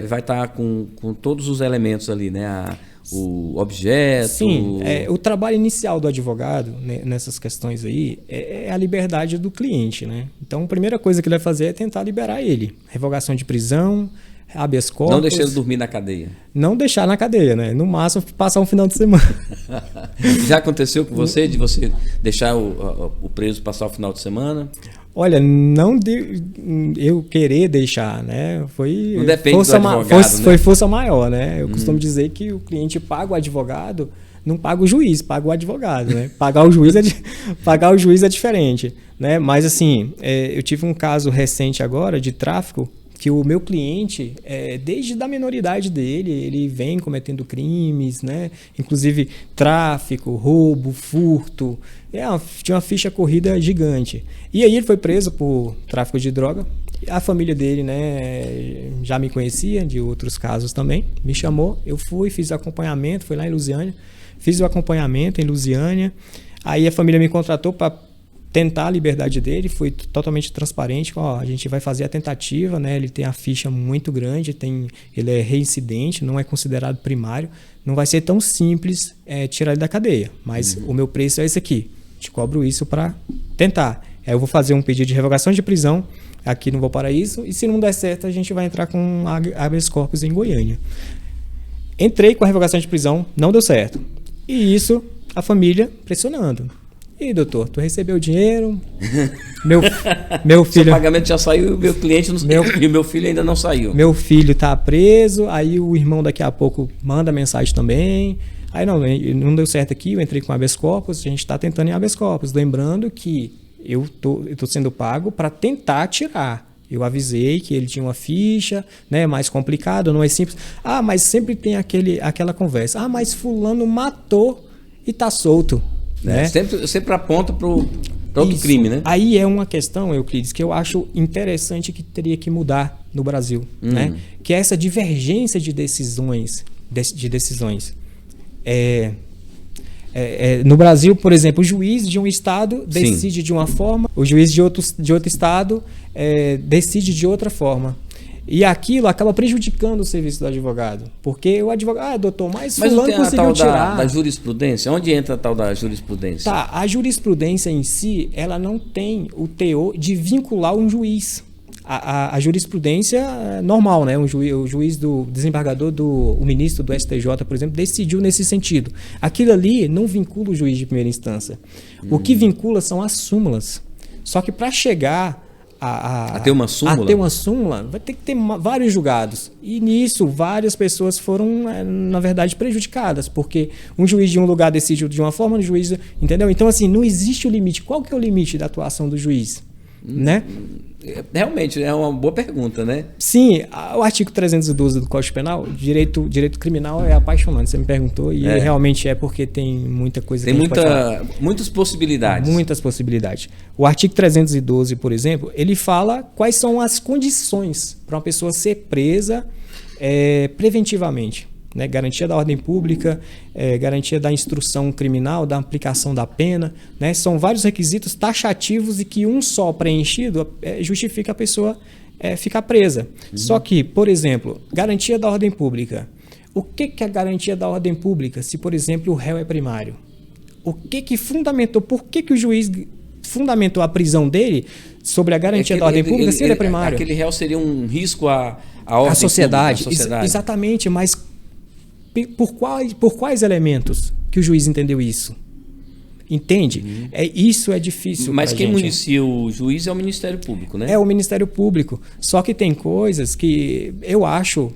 vai estar com todos os elementos ali, né? O objeto... Sim, o trabalho inicial do advogado, né, nessas questões aí é a liberdade do cliente, né? Então a primeira coisa que ele vai fazer é tentar liberar ele. Revogação de prisão... habeas corpus. Não deixar ele dormir na cadeia. Não deixar na cadeia, né? No máximo, passar um final de semana. Já aconteceu com você, de você deixar o preso passar o final de semana? Olha, eu querer deixar, né? Foi não depende força do advogado, né? Foi força maior, né? Eu costumo dizer que o cliente paga o advogado não paga o juiz, paga o advogado, né? Pagar o juiz é diferente, né? Mas assim, eu tive um caso recente agora de tráfico, que o meu cliente, desde a menoridade dele, ele vem cometendo crimes, né? Inclusive tráfico, roubo, furto. Tinha uma ficha corrida gigante. E aí ele foi preso por tráfico de droga. A família dele, né, já me conhecia de outros casos também, me chamou, eu fui, fiz o acompanhamento, fui lá em Lusiânia, fiz o acompanhamento em Lusiânia, aí a família me contratou para tentar a liberdade dele, foi totalmente transparente, a gente vai fazer a tentativa, né, ele tem a ficha muito grande, ele é reincidente, não é considerado primário, não vai ser tão simples tirar ele da cadeia, mas o meu preço é esse aqui, te cobro isso para tentar. Aí eu vou fazer um pedido de revogação de prisão aqui no Valparaíso, e se não der certo, a gente vai entrar com habeas corpus em Goiânia. Entrei com a revogação de prisão, não deu certo. E isso, a família pressionando. E doutor, tu recebeu o dinheiro? Meu filho... Seu pagamento já saiu, meu cliente não, e meu filho ainda não saiu. Meu filho tá preso, aí o irmão daqui a pouco manda mensagem também. Aí não deu certo aqui, eu entrei com habeas corpus, a gente está tentando em habeas corpus. Lembrando que eu tô sendo pago para tentar tirar. Eu avisei que ele tinha uma ficha, né, mais complicado, não é simples. Mas sempre tem aquela conversa. Mas fulano matou e tá solto. Né? Sempre aponta para outro crime, né? Aí é uma questão, Euclides, que eu acho interessante que teria que mudar no Brasil. Né? Que é essa divergência de decisões. No Brasil, por exemplo, o juiz de um estado decide de uma forma, o juiz de outro estado decide de outra forma. E aquilo acaba prejudicando o serviço do advogado. Porque o advogado, doutor, mas fulano conseguiu tirar. Da jurisprudência? Onde entra a tal da jurisprudência? A jurisprudência em si, ela não tem o teor de vincular um juiz. A jurisprudência normal, né? O juiz do desembargador, o ministro do STJ, por exemplo, decidiu nesse sentido. Aquilo ali não vincula o juiz de primeira instância. O que vincula são as súmulas. Só que para chegar a ter uma súmula, vai ter que ter vários julgados. E nisso, várias pessoas foram, na verdade, prejudicadas, porque um juiz de um lugar decide de uma forma, um juiz... Entendeu? Então, assim, não existe o limite. Qual que é o limite da atuação do juiz? Né? Realmente, é uma boa pergunta, né? Sim, o artigo 312 do Código Penal, direito criminal é apaixonante, você me perguntou, e realmente é porque tem muita coisa. Tem muitas possibilidades. Muitas possibilidades. O artigo 312, por exemplo, ele fala quais são as condições para uma pessoa ser presa preventivamente. Né? Garantia da ordem pública, garantia da instrução criminal, da aplicação da pena. Né? São vários requisitos taxativos e que um só preenchido justifica a pessoa ficar presa. Só que, por exemplo, garantia da ordem pública. O que é a garantia da ordem pública se, por exemplo, o réu é primário? O que fundamentou? Por que o juiz fundamentou a prisão dele sobre a garantia da ordem pública se ele é primário? Aquele réu seria um risco à ordem à sociedade. Pública, à sociedade. Exatamente, mas por quais elementos que o juiz entendeu isso? Entende? Isso é difícil. Mas quem municia o juiz é o Ministério Público, né? É o Ministério Público. Só que tem coisas que eu acho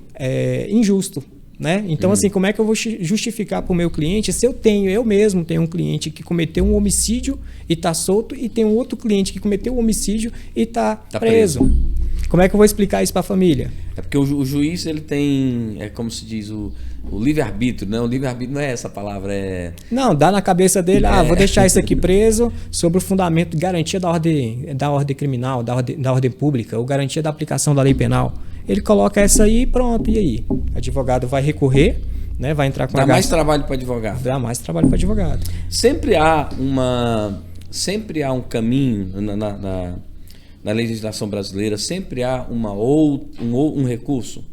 injusto. Né? Então, assim, como é que eu vou justificar para o meu cliente se eu mesmo tenho um cliente que cometeu um homicídio e está solto e tem um outro cliente que cometeu um homicídio e está preso? Como é que eu vou explicar isso para a família? É porque o juiz, ele tem, como se diz, o livre-arbítrio, né? O livre-arbítrio não é essa palavra, Não, dá na cabeça dele, vou deixar isso aqui preso sobre o fundamento de garantia da ordem criminal, da ordem pública, ou garantia da aplicação da lei penal. Ele coloca essa aí e pronto, e aí? O advogado vai recorrer, né? Vai entrar com Dá mais trabalho para o advogado. Dá mais trabalho para o advogado. Sempre há um caminho na legislação brasileira, sempre há um recurso.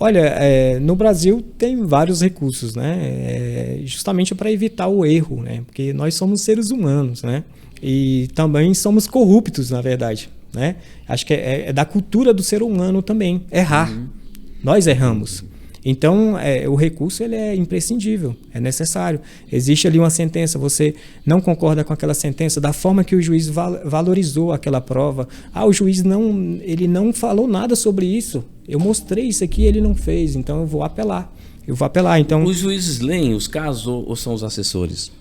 Olha, no Brasil tem vários recursos, né? Justamente para evitar o erro, né? Porque nós somos seres humanos, né? E também somos corruptos, na verdade, né? Acho que é da cultura do ser humano também errar. Nós erramos. Então, o recurso ele é imprescindível, é necessário. Existe ali uma sentença, você não concorda com aquela sentença, da forma que o juiz valorizou aquela prova. O juiz ele não falou nada sobre isso. Eu mostrei isso aqui, ele não fez, então eu vou apelar. eu vou apelar. Então, os juízes leem os casos ou são os assessores?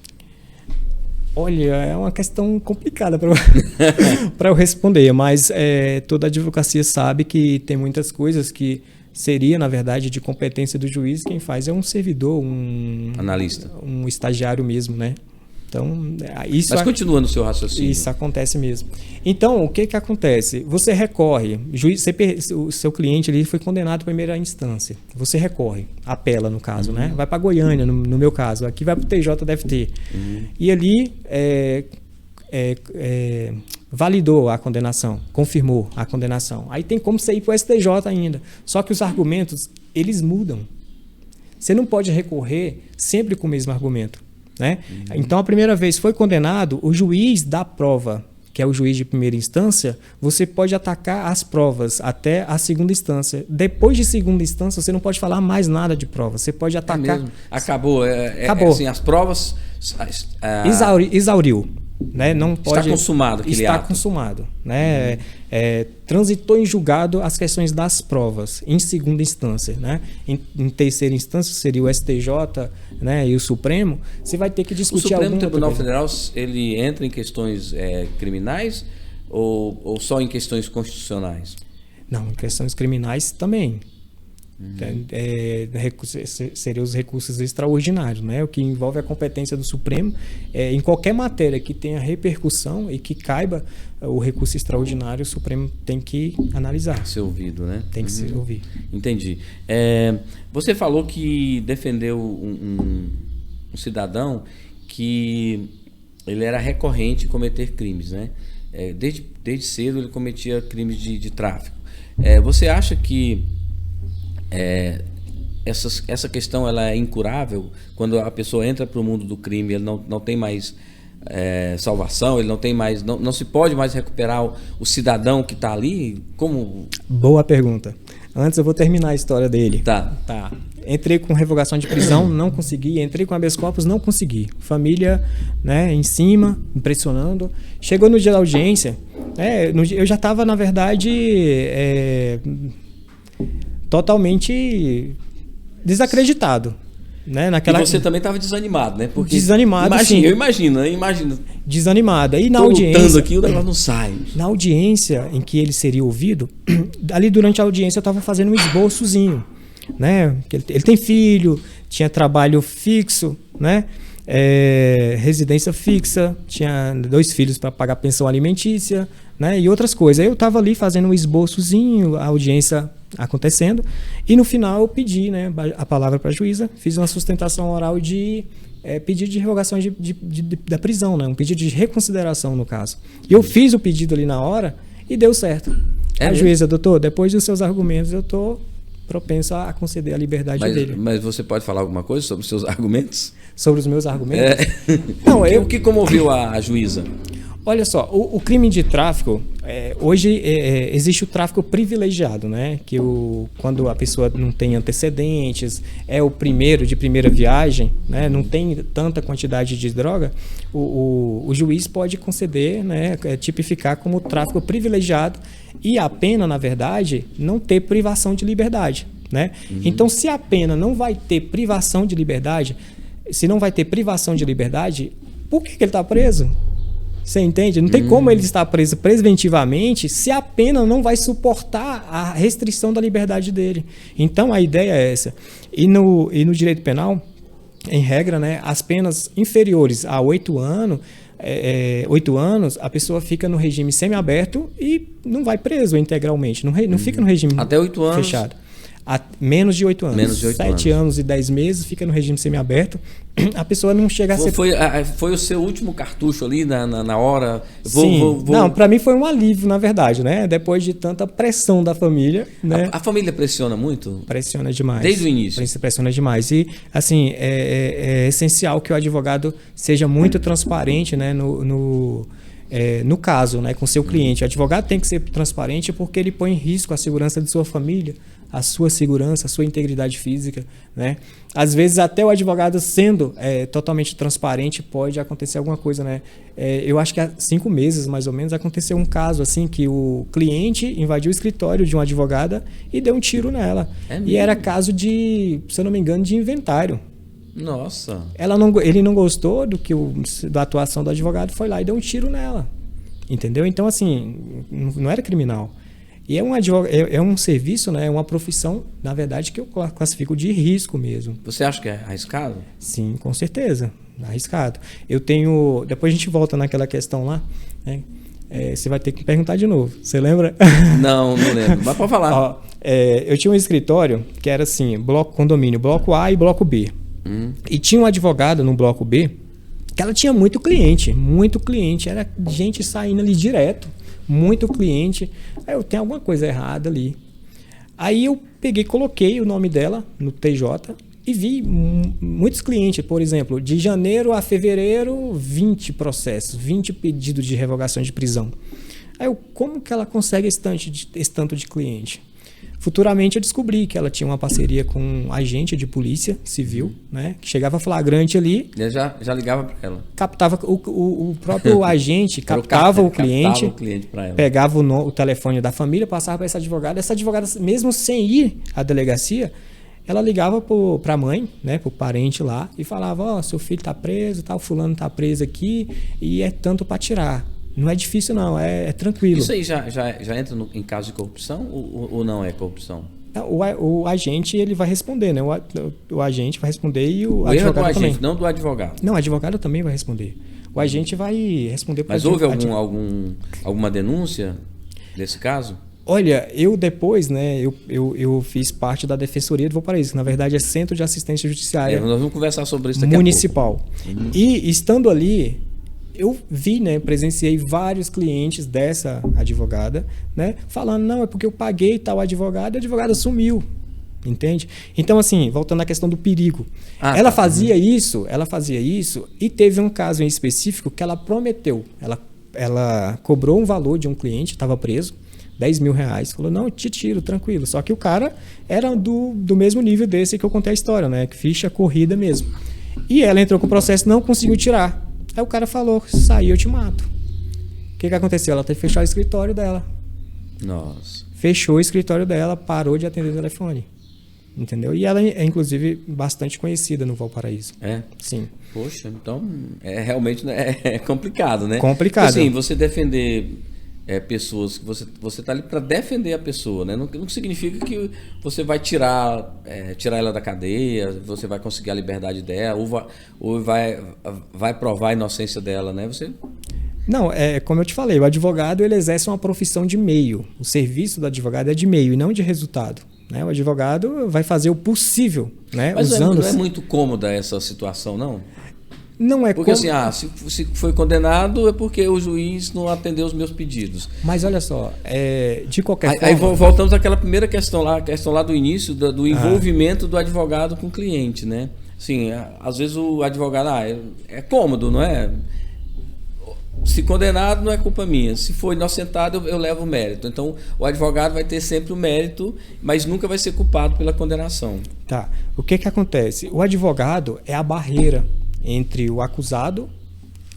olha, é uma questão complicada para eu responder, mas toda a advocacia sabe que tem muitas coisas que seria, na verdade, de competência do juiz. Quem faz é um servidor, um analista, um estagiário mesmo, né? Então, isso... Mas continua no seu raciocínio. Isso acontece mesmo. Então, o que acontece? Você recorre, o seu cliente ali foi condenado em primeira instância. Você recorre, apela no caso, né? Vai para Goiânia, no meu caso. Aqui vai para o TJDFT. E ali validou a condenação, confirmou a condenação. Aí tem como você ir para o STJ ainda. Só que os argumentos, eles mudam. Você não pode recorrer sempre com o mesmo argumento. Né? Então, a primeira vez foi condenado, o juiz da prova, que é o juiz de primeira instância, você pode atacar as provas até a segunda instância. Depois de segunda instância, você não pode falar mais nada de prova. Você pode atacar... Acabou. Acabou. Assim, as provas... Exauriu. Né? Não pode... Está consumado aquele ato. Está consumado. Né? Transitou em julgado as questões das provas, em segunda instância. Né? Em terceira instância, seria o STJ, né? E o Supremo. Você vai ter que discutir alguma O Supremo Tribunal coisa. Federal, ele entra em questões criminais ou só em questões constitucionais? Não, em questões criminais também. Seriam os recursos extraordinários, né? O que envolve a competência do Supremo, em qualquer matéria que tenha repercussão e que caiba o recurso extraordinário, o Supremo tem que analisar. Ser ouvido, né? Tem que ser ouvido. Entendi. Você falou que defendeu um cidadão que ele era recorrente em cometer crimes, né? Desde cedo ele cometia crimes de tráfico. Você acha que essa questão ela é incurável? Quando a pessoa entra para o mundo do crime, ele não tem mais salvação, ele não tem mais, não se pode mais recuperar o cidadão que está ali? Como? Boa pergunta. Antes eu vou terminar a história dele. Tá. Entrei com revogação de prisão, não consegui. Entrei com habeas corpus, não consegui. Família, né, em cima, impressionando. Chegou no dia da audiência, eu já estava, na verdade, totalmente desacreditado. Né? E você também estava desanimado, né? Porque desanimado, sim. Eu imagino. Desanimada. E na Tô audiência... lutando aqui, o negócio não sai. Na audiência em que ele seria ouvido, ali durante a audiência eu estava fazendo um esboçozinho. Né? Ele tem filho, tinha trabalho fixo, né? Residência fixa, tinha 2 filhos para pagar pensão alimentícia, né? E outras coisas. Aí eu estava ali fazendo um esboçozinho, a audiência acontecendo, e no final eu pedi, né, a palavra para a juíza, fiz uma sustentação oral de pedido de revogação da prisão, né? Um pedido de reconsideração, no caso. E eu fiz o pedido ali na hora e deu certo. A juíza, doutor, depois dos seus argumentos, eu estou propenso a conceder a liberdade dele. Mas você pode falar alguma coisa sobre os seus argumentos? Sobre os meus argumentos? Não, o que comoveu a juíza? Olha só, o crime de tráfico, hoje existe o tráfico privilegiado, né? Que quando a pessoa não tem antecedentes, é o primeiro de primeira viagem, né? Não tem tanta quantidade de droga, o juiz pode conceder, né? Tipificar como tráfico privilegiado e a pena, na verdade, não ter privação de liberdade, né? Então, se a pena não vai ter privação de liberdade, por que ele está preso? Você entende? Não tem como ele estar preso preventivamente se a pena não vai suportar a restrição da liberdade dele. Então, a ideia é essa. E no direito penal, em regra, né, as penas inferiores a 8 anos, 8 anos, a pessoa fica no regime semiaberto e não vai preso integralmente. Não fica no regime até 8 anos fechado. Menos de 8 anos. Menos de 8 7 anos e 10 meses, fica no regime semiaberto. A pessoa não chega a ser... Foi o seu último cartucho ali na hora? Sim. Não, para mim foi um alívio, na verdade, né? Depois de tanta pressão da família, né? A família pressiona muito? Pressiona demais. Desde o início? Pressiona demais. E, assim, é essencial que o advogado seja muito transparente, né? no caso, né, com seu cliente. O advogado tem que ser transparente porque ele põe em risco a segurança de sua família, a sua segurança, a sua integridade física, né? Às vezes até o advogado sendo totalmente transparente pode acontecer alguma coisa, né? Eu acho que há 5 meses, mais ou menos, aconteceu um caso assim que o cliente invadiu o escritório de uma advogada e deu um tiro nela. E era caso de, se eu não me engano, de inventário. Nossa. Ele não gostou da atuação do advogado, foi lá e deu um tiro nela. Entendeu? Então, assim, não era criminal. E é um serviço, né? É uma profissão, na verdade, que eu classifico de risco mesmo. Você acha que é arriscado? Sim, com certeza. Arriscado. Depois a gente volta naquela questão lá, né? Você vai ter que me perguntar de novo. Você lembra? Não lembro. Mas pode falar. Ó, eu tinha um escritório que era assim, condomínio, bloco A e bloco B. E tinha um advogado no bloco B que ela tinha muito cliente. Era gente saindo ali direto. Muito cliente. Aí eu tenho alguma coisa errada ali. Aí eu peguei, coloquei o nome dela no TJ e vi muitos clientes, por exemplo, de janeiro a fevereiro, 20 processos, 20 pedidos de revogação de prisão. Aí como que ela consegue esse tanto de cliente? Futuramente eu descobri que ela tinha uma parceria com um agente de polícia civil, né, que chegava flagrante ali. Eu já ligava para ela. Captava o próprio agente, captava o cliente para ela. Pegava o telefone da família, passava para essa advogada. Essa advogada, mesmo sem ir à delegacia, ela ligava para a mãe, né, para o parente lá, e falava: seu filho está preso, o fulano está preso aqui, e é tanto para tirar. Não é difícil, não, é tranquilo. Isso aí já entra em caso de corrupção ou não é corrupção? O agente ele vai responder, né? O agente vai responder e o advogado do agente, também. Não do advogado. Não, o advogado também vai responder. O agente vai responder para o advogado. Mas houve alguma denúncia desse caso? Olha, eu depois, né, eu fiz parte da Defensoria do Valparaíso, que na verdade é Centro de Assistência Judiciária. Nós vamos conversar sobre isso daqui municipal. A pouco. E estando ali, eu vi, né, presenciei vários clientes dessa advogada, né, falando: não, é porque eu paguei tal advogado e a advogada sumiu, entende? Então, assim, voltando à questão do perigo, ela fazia isso e teve um caso em específico que ela prometeu, ela cobrou um valor de um cliente, estava preso, R$10.000, falou: não, te tiro, tranquilo. Só que o cara era do mesmo nível desse que eu contei a história, né, que ficha corrida mesmo. E ela entrou com o processo, não conseguiu tirar. Aí o cara falou: sai, eu te mato. O que aconteceu? Ela teve que fechar o escritório dela. Nossa. Fechou o escritório dela, parou de atender o telefone. Entendeu? E ela é, inclusive, bastante conhecida no Valparaíso. É? Sim. Poxa, então realmente é complicado, né? Complicado. Assim, você defender pessoas, que você está ali para defender a pessoa, né? Não significa que você vai tirar ela da cadeia, você vai conseguir a liberdade dela, ou vai provar a inocência dela, né? Não, como eu te falei, o advogado ele exerce uma profissão de meio. O serviço do advogado é de meio e não de resultado, né? O advogado vai fazer o possível, né? Mas não é muito cômoda essa situação, não? Não é porque assim, se foi condenado é porque o juiz não atendeu os meus pedidos. Mas olha só, de qualquer forma... Aí voltamos àquela primeira questão lá do início, do envolvimento do advogado com o cliente, né? Assim, às vezes o advogado, é cômodo, não é? Se condenado não é culpa minha, se for inocentado eu levo o mérito. Então o advogado vai ter sempre o mérito, mas nunca vai ser culpado pela condenação. Tá, o que acontece? O advogado é a barreira entre o acusado,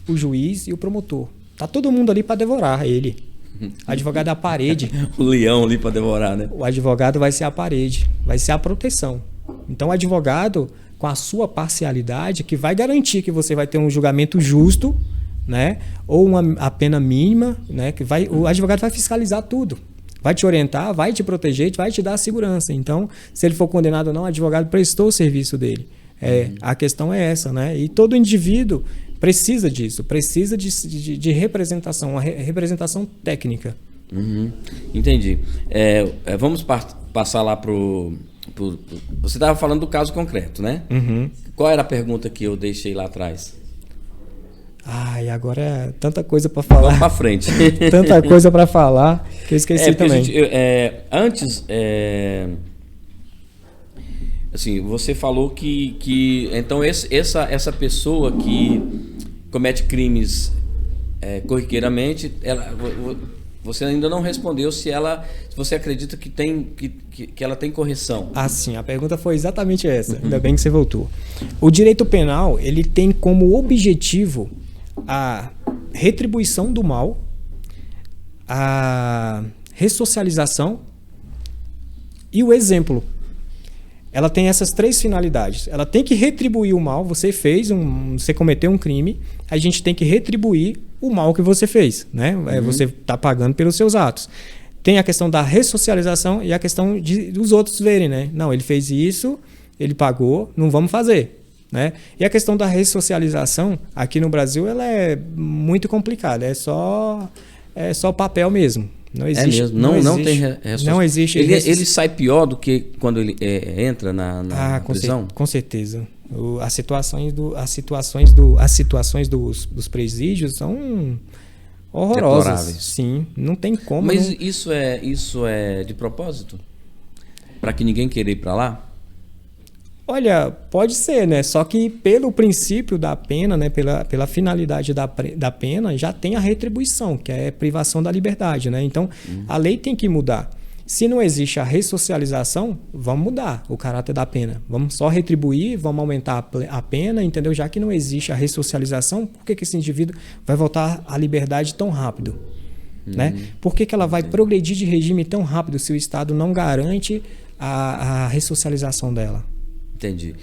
o juiz e o promotor. Tá todo mundo ali para devorar ele. O advogado é a parede. O leão ali para devorar, né? O advogado vai ser a parede, vai ser a proteção. Então o advogado, com a sua parcialidade, que vai garantir que você vai ter um julgamento justo, né? Ou a pena mínima, né? O advogado vai fiscalizar tudo. Vai te orientar, vai te proteger, vai te dar segurança. Então, se ele for condenado ou não, o advogado prestou o serviço dele. A questão é essa, né? E todo indivíduo precisa disso, precisa de representação, uma representação técnica. Entendi. Vamos passar lá pro... Você estava falando do caso concreto, né? Qual era a pergunta que eu deixei lá atrás? E agora é tanta coisa para falar. Vamos para frente. Tanta coisa para falar que eu esqueci também. Antes... Assim, você falou que então essa pessoa que comete crimes corriqueiramente, você ainda não respondeu se você acredita que ela tem correção. Ah, sim, a pergunta foi exatamente essa. Ainda bem que você voltou. O direito penal, ele tem como objetivo a retribuição do mal, a ressocialização e o exemplo. Ela tem essas 3 finalidades. Ela tem que retribuir o mal. Você cometeu um crime, a gente tem que retribuir o mal que você fez, né? Você está pagando pelos seus atos. Tem a questão da ressocialização e a questão dos outros verem, né? Não, ele fez isso, ele pagou, não vamos fazer, né? E a questão da ressocialização aqui no Brasil, ela é muito complicada. É só papel mesmo. Não existe. É mesmo. Não existe. Ele sai pior do que quando ele entra na prisão? Com certeza. As situações dos presídios são horrorosas. Deploráveis. Sim, não tem como. Mas isso é de propósito? Para que ninguém queira ir para lá? Olha, pode ser, né? Só que pelo princípio da pena, né? Pela finalidade da pena, já tem a retribuição, que é privação da liberdade, né? Então, a lei tem que mudar. Se não existe a ressocialização, vamos mudar o caráter da pena. Vamos só retribuir, vamos aumentar a pena, entendeu? Já que não existe a ressocialização, por que esse indivíduo vai voltar à liberdade tão rápido? Né? Por que ela vai progredir de regime tão rápido se o Estado não garante a ressocialização dela? Entendi.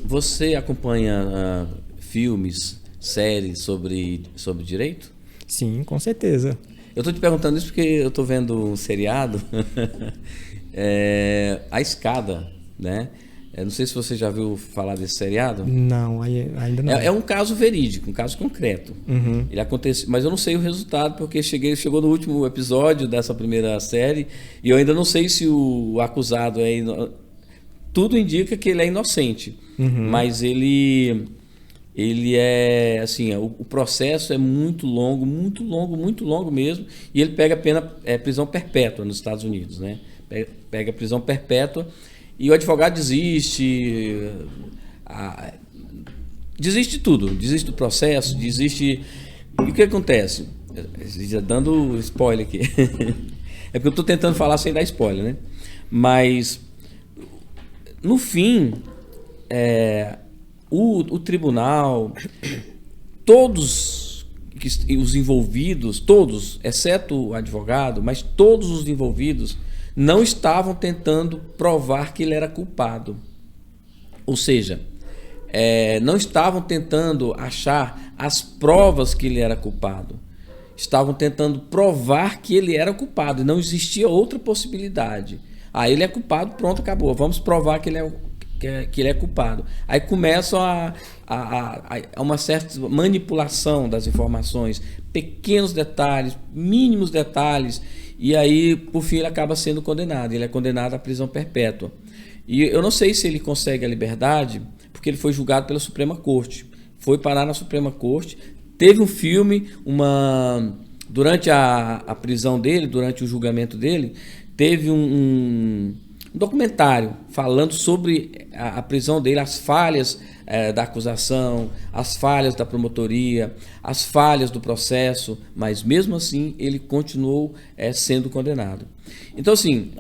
Você acompanha filmes, séries sobre direito? Sim, com certeza. Eu estou te perguntando isso porque eu estou vendo um seriado, A Escada, né? Não sei se você já viu falar desse seriado. Não, ainda não. É um caso verídico, um caso concreto. Ele acontece, mas eu não sei o resultado porque chegou no último episódio dessa primeira série e eu ainda não sei se o acusado tudo indica que ele é inocente, mas ele é assim, o processo é muito longo mesmo, e ele pega prisão perpétua nos Estados Unidos, né? Pega prisão perpétua e o advogado desiste de tudo, desiste do processo, desiste. E o que acontece? Já dando spoiler aqui, é porque eu estou tentando falar sem dar spoiler, né? Mas no fim, o tribunal, todos os envolvidos, todos, exceto o advogado, mas todos os envolvidos não estavam tentando provar que ele era culpado. Ou seja, não estavam tentando achar as provas que ele era culpado. Estavam tentando provar que ele era culpado e não existia outra possibilidade. Ele é culpado, pronto, acabou. Vamos provar que ele é culpado. Aí começa a uma certa manipulação das informações, pequenos detalhes, mínimos detalhes, e aí, por fim, ele acaba sendo condenado. Ele é condenado à prisão perpétua. E eu não sei se ele consegue a liberdade, porque ele foi julgado pela Suprema Corte. Foi parar na Suprema Corte. Teve um filme, durante a prisão dele, durante o julgamento dele, teve um documentário falando sobre a prisão dele, as falhas da acusação, as falhas da promotoria, as falhas do processo, mas mesmo assim ele continuou sendo condenado. Então, assim,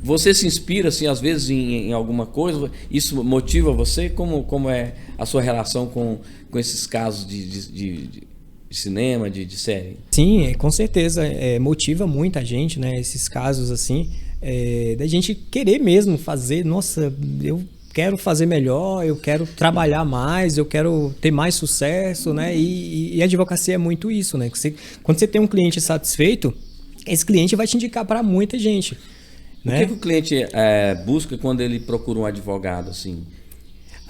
você se inspira, assim, às vezes em alguma coisa? Isso motiva você? Como é a sua relação com esses casos de cinema, de série? Sim, com certeza. Motiva muita gente, né? Esses casos assim, da gente querer mesmo fazer. Nossa, eu quero fazer melhor, eu quero trabalhar mais, eu quero ter mais sucesso, né? E a advocacia é muito isso, né? Quando você tem um cliente satisfeito, esse cliente vai te indicar para muita gente. Né? O que o cliente busca quando ele procura um advogado, assim?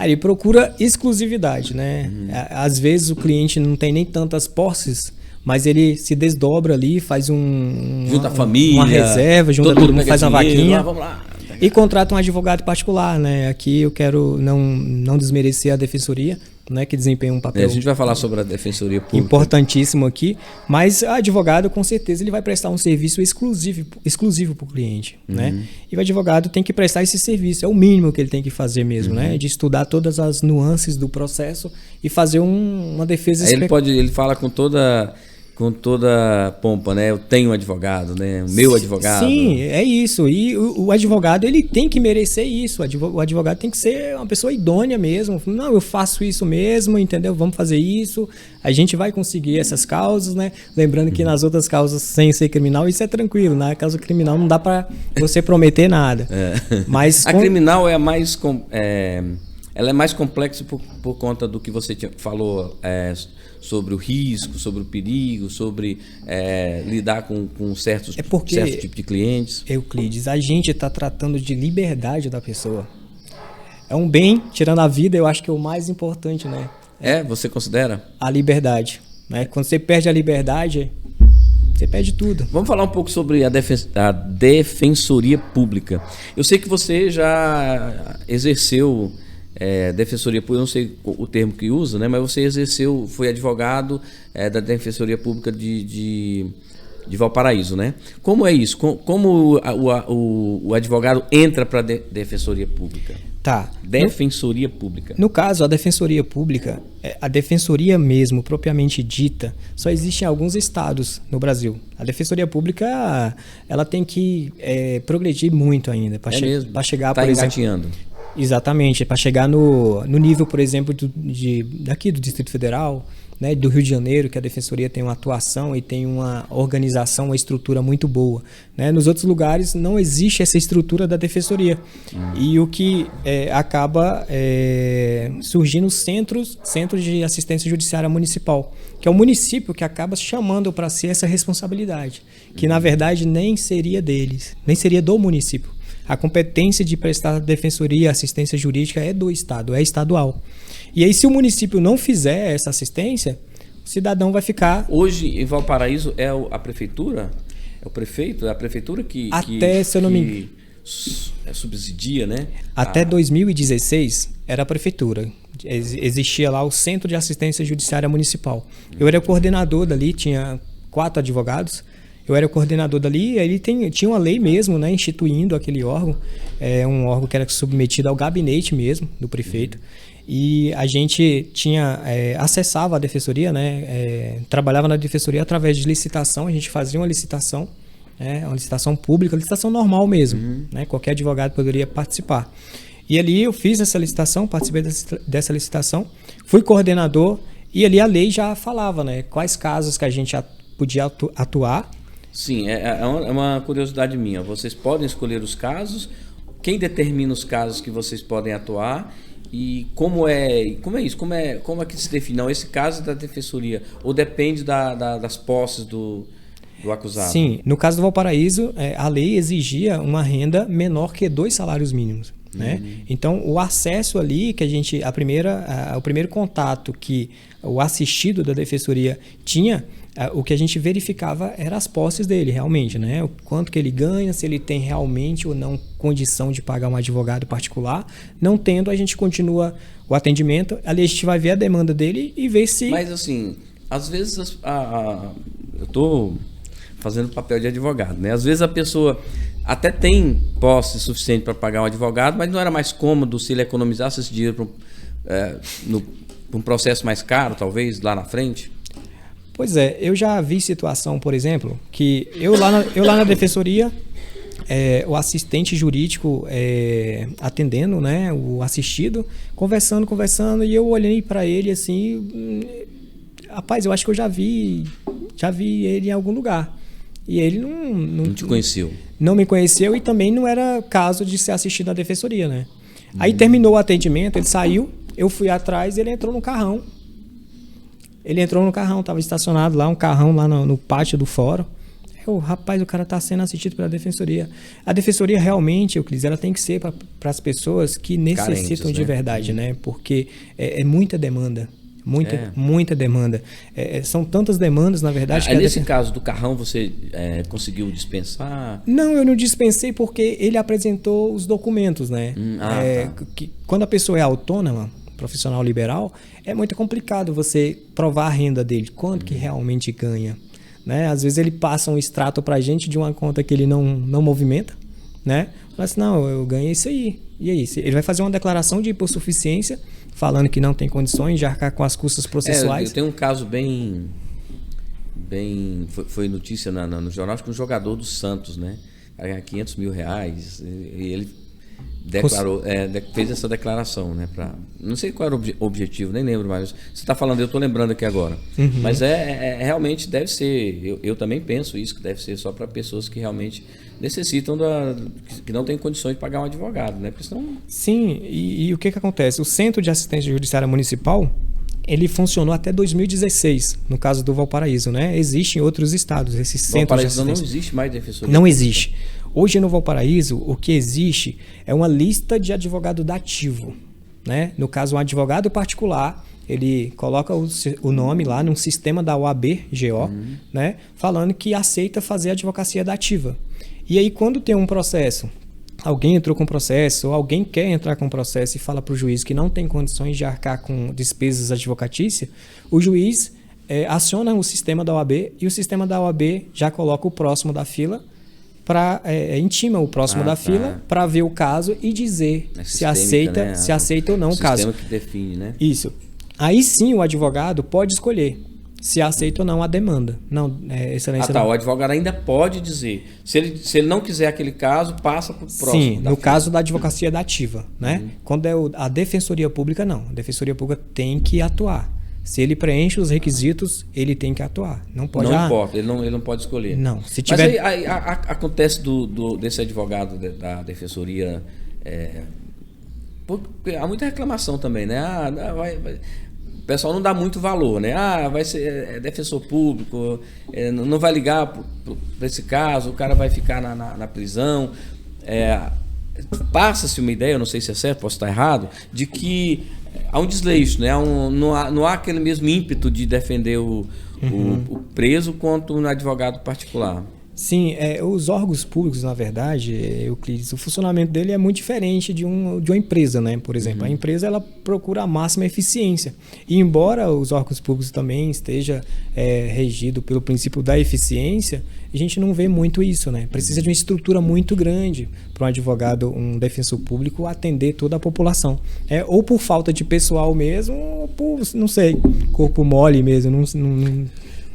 Ele procura exclusividade, né? Às vezes o cliente não tem nem tantas posses, mas ele se desdobra ali, faz junta a família, uma reserva, junta todo mundo, faz uma vaquinha vamos lá. E contrata um advogado particular, né? Aqui eu quero não desmerecer a defensoria, né, que desempenham um papel. A gente vai falar sobre a Defensoria Pública. Importantíssimo aqui, mas o advogado, com certeza, ele vai prestar um serviço exclusivo para o cliente, né? E o advogado tem que prestar esse serviço, é o mínimo que ele tem que fazer mesmo, né? De estudar todas as nuances do processo e fazer uma defesa... Aí ele fala com toda pompa, né? Eu tenho um advogado, né? O meu advogado. Sim, é isso. E o advogado, ele tem que merecer isso. O advogado tem que ser uma pessoa idônea mesmo. Não, eu faço isso mesmo, entendeu? Vamos fazer isso. A gente vai conseguir essas causas, né? Lembrando que nas outras causas, sem ser criminal, isso é tranquilo. Na causa criminal não dá para você prometer nada. Mas a criminal é a mais... ela é mais complexa por conta do que você falou sobre o risco, sobre o perigo, sobre lidar com certo tipo de clientes. Euclides, a gente está tratando de liberdade da pessoa. É um bem, tirando a vida, eu acho que é o mais importante, né? Você considera? A liberdade. Né? Quando você perde a liberdade, você perde tudo. Vamos falar um pouco sobre a Defensoria Pública. Eu sei que você já exerceu... Defensoria Pública, eu não sei o termo que usa, né? Mas você foi advogado da Defensoria Pública de Valparaíso, né? Como é isso? Como o advogado entra para a Defensoria Pública? Tá. Defensoria Pública. No caso, a Defensoria Pública, a Defensoria mesmo, propriamente dita, só existe em alguns estados no Brasil. A Defensoria Pública, ela tem que progredir muito ainda para chegar, por exemplo... engatinhando. Exatamente, para chegar no nível, por exemplo, daqui do Distrito Federal, né, do Rio de Janeiro, que a Defensoria tem uma atuação e tem uma organização, uma estrutura muito boa. Né? Nos outros lugares não existe essa estrutura da Defensoria. E o que acaba surgindo centros de assistência judiciária municipal, que é o município que acaba chamando para si essa responsabilidade, que na verdade nem seria deles, nem seria do município. A competência de prestar defensoria e assistência jurídica é do Estado, é estadual. E aí, se o município não fizer essa assistência, o cidadão vai ficar... Hoje, em Valparaíso, é a prefeitura? É o prefeito? É a prefeitura que subsidia, né? Até 2016, era a prefeitura. Existia lá o Centro de Assistência Judiciária Municipal. Eu era coordenador dali, tinha 4 advogados. Eu era coordenador dali, ele tinha uma lei mesmo, né, instituindo aquele órgão, um órgão que era submetido ao gabinete mesmo do prefeito. E a gente acessava a defensoria, né, trabalhava na defensoria através de licitação. A gente fazia uma licitação pública, licitação normal mesmo, né, qualquer advogado poderia participar. E ali eu fiz essa licitação, participei dessa licitação, fui coordenador, e ali a lei já falava, né, quais casos que a gente podia atuar. Sim, é uma curiosidade minha. Vocês podem escolher os casos, quem determina os casos que vocês podem atuar e como é isso? Como é que se define? Não, esse caso é da defensoria ou depende das posses do acusado? Sim, no caso do Valparaíso, a lei exigia uma renda menor que 2 salários mínimos. Né? Então, o acesso ali, que o primeiro contato que o assistido da defensoria tinha, o que a gente verificava eram as posses dele, realmente, né? O quanto que ele ganha, se ele tem realmente ou não condição de pagar um advogado particular. Não tendo, a gente continua o atendimento. Ali a gente vai ver a demanda dele e ver se... Mas assim, às vezes eu estou fazendo papel de advogado, né? Às vezes a pessoa até tem posse suficiente para pagar um advogado, mas não era mais cômodo se ele economizasse esse dinheiro para um processo mais caro, talvez, lá na frente? Pois é, eu já vi situação, por exemplo, que eu lá na defensoria, o assistente jurídico atendendo, né, o assistido, conversando, e eu olhei para ele assim, rapaz, eu acho que eu já vi ele em algum lugar. E ele não te conheceu. Não me conheceu e também não era caso de ser assistido na defensoria, né? Aí terminou o atendimento, ele saiu, eu fui atrás e ele entrou no carrão. Estava estacionado lá, um carrão lá no pátio do fórum. Rapaz, o cara está sendo assistido pela defensoria. A defensoria realmente, Euclides, ela tem que ser para as pessoas que necessitam carentes, de né? verdade, né? Porque é muita demanda. Muita demanda. São tantas demandas, na verdade. Que nesse caso do carrão, você conseguiu dispensar? Não, eu não dispensei porque ele apresentou os documentos, né? Tá. Quando a pessoa é autônoma, profissional liberal, é muito complicado você provar a renda dele, quanto que realmente ganha. Né? Às vezes ele passa um extrato para a gente de uma conta que ele não movimenta, né? Fala assim, não, eu ganhei isso aí. E aí? Ele vai fazer uma declaração de hipossuficiência, falando que não tem condições de arcar com as custas processuais. Eu tenho um caso bem foi notícia no jornal, acho que um jogador do Santos, né? Ganha 500 mil reais, e ele declarou, fez essa declaração, né? Não sei qual era o objetivo, nem lembro mais. Você está falando, eu estou lembrando aqui agora. Uhum. Mas realmente deve ser, eu também penso isso, que deve ser só para pessoas que realmente necessitam, que não têm condições de pagar um advogado, né? Porque senão... Sim, e o que acontece? O Centro de Assistência Judiciária Municipal, ele funcionou até 2016, no caso do Valparaíso, né? Existe em outros estados esses centros de assistência. Não existe mais defensoria? Não existe. Hoje no Valparaíso, o que existe é uma lista de advogado dativo, né? No caso, um advogado particular, ele coloca o nome lá num sistema da OAB-GO, né? Falando que aceita fazer advocacia dativa. E aí, quando tem um processo, alguém entrou com processo, ou alguém quer entrar com processo e fala para o juiz que não tem condições de arcar com despesas advocatícias, o juiz aciona o sistema da OAB e o sistema da OAB já coloca o próximo da fila, intima o próximo da fila para ver o caso e dizer se aceita, né? Se aceita ou não o caso. O sistema que define, né? Isso. Aí sim o advogado pode escolher se aceita ou não a demanda. Não, excelência. O advogado ainda pode dizer. Se ele não quiser aquele caso, passa para o próximo. Sim, no caso da advocacia dativa, né? Quando é a defensoria pública, não. A defensoria pública tem que atuar. Se ele preenche os requisitos, ele tem que atuar. Não pode. Não importa, ele não pode escolher. Não. Se tiver... Mas aí acontece desse advogado da defensoria. Há muita reclamação também, né? O pessoal não dá muito valor, né? Vai ser defensor público, não vai ligar para esse caso, o cara vai ficar na prisão. Passa-se uma ideia, eu não sei se é certo, posso estar errado, de que há um desleixo, né? Não há aquele mesmo ímpeto de defender o preso quanto um advogado particular. Sim, os órgãos públicos, na verdade, Euclides, o funcionamento dele é muito diferente de uma empresa, né? Por exemplo, a empresa ela procura a máxima eficiência. E embora os órgãos públicos também esteja regido pelo princípio da eficiência, a gente não vê muito isso, né? Precisa de uma estrutura muito grande para um advogado, um defensor público atender toda a população. Ou por falta de pessoal mesmo, ou por, não sei, corpo mole mesmo, não.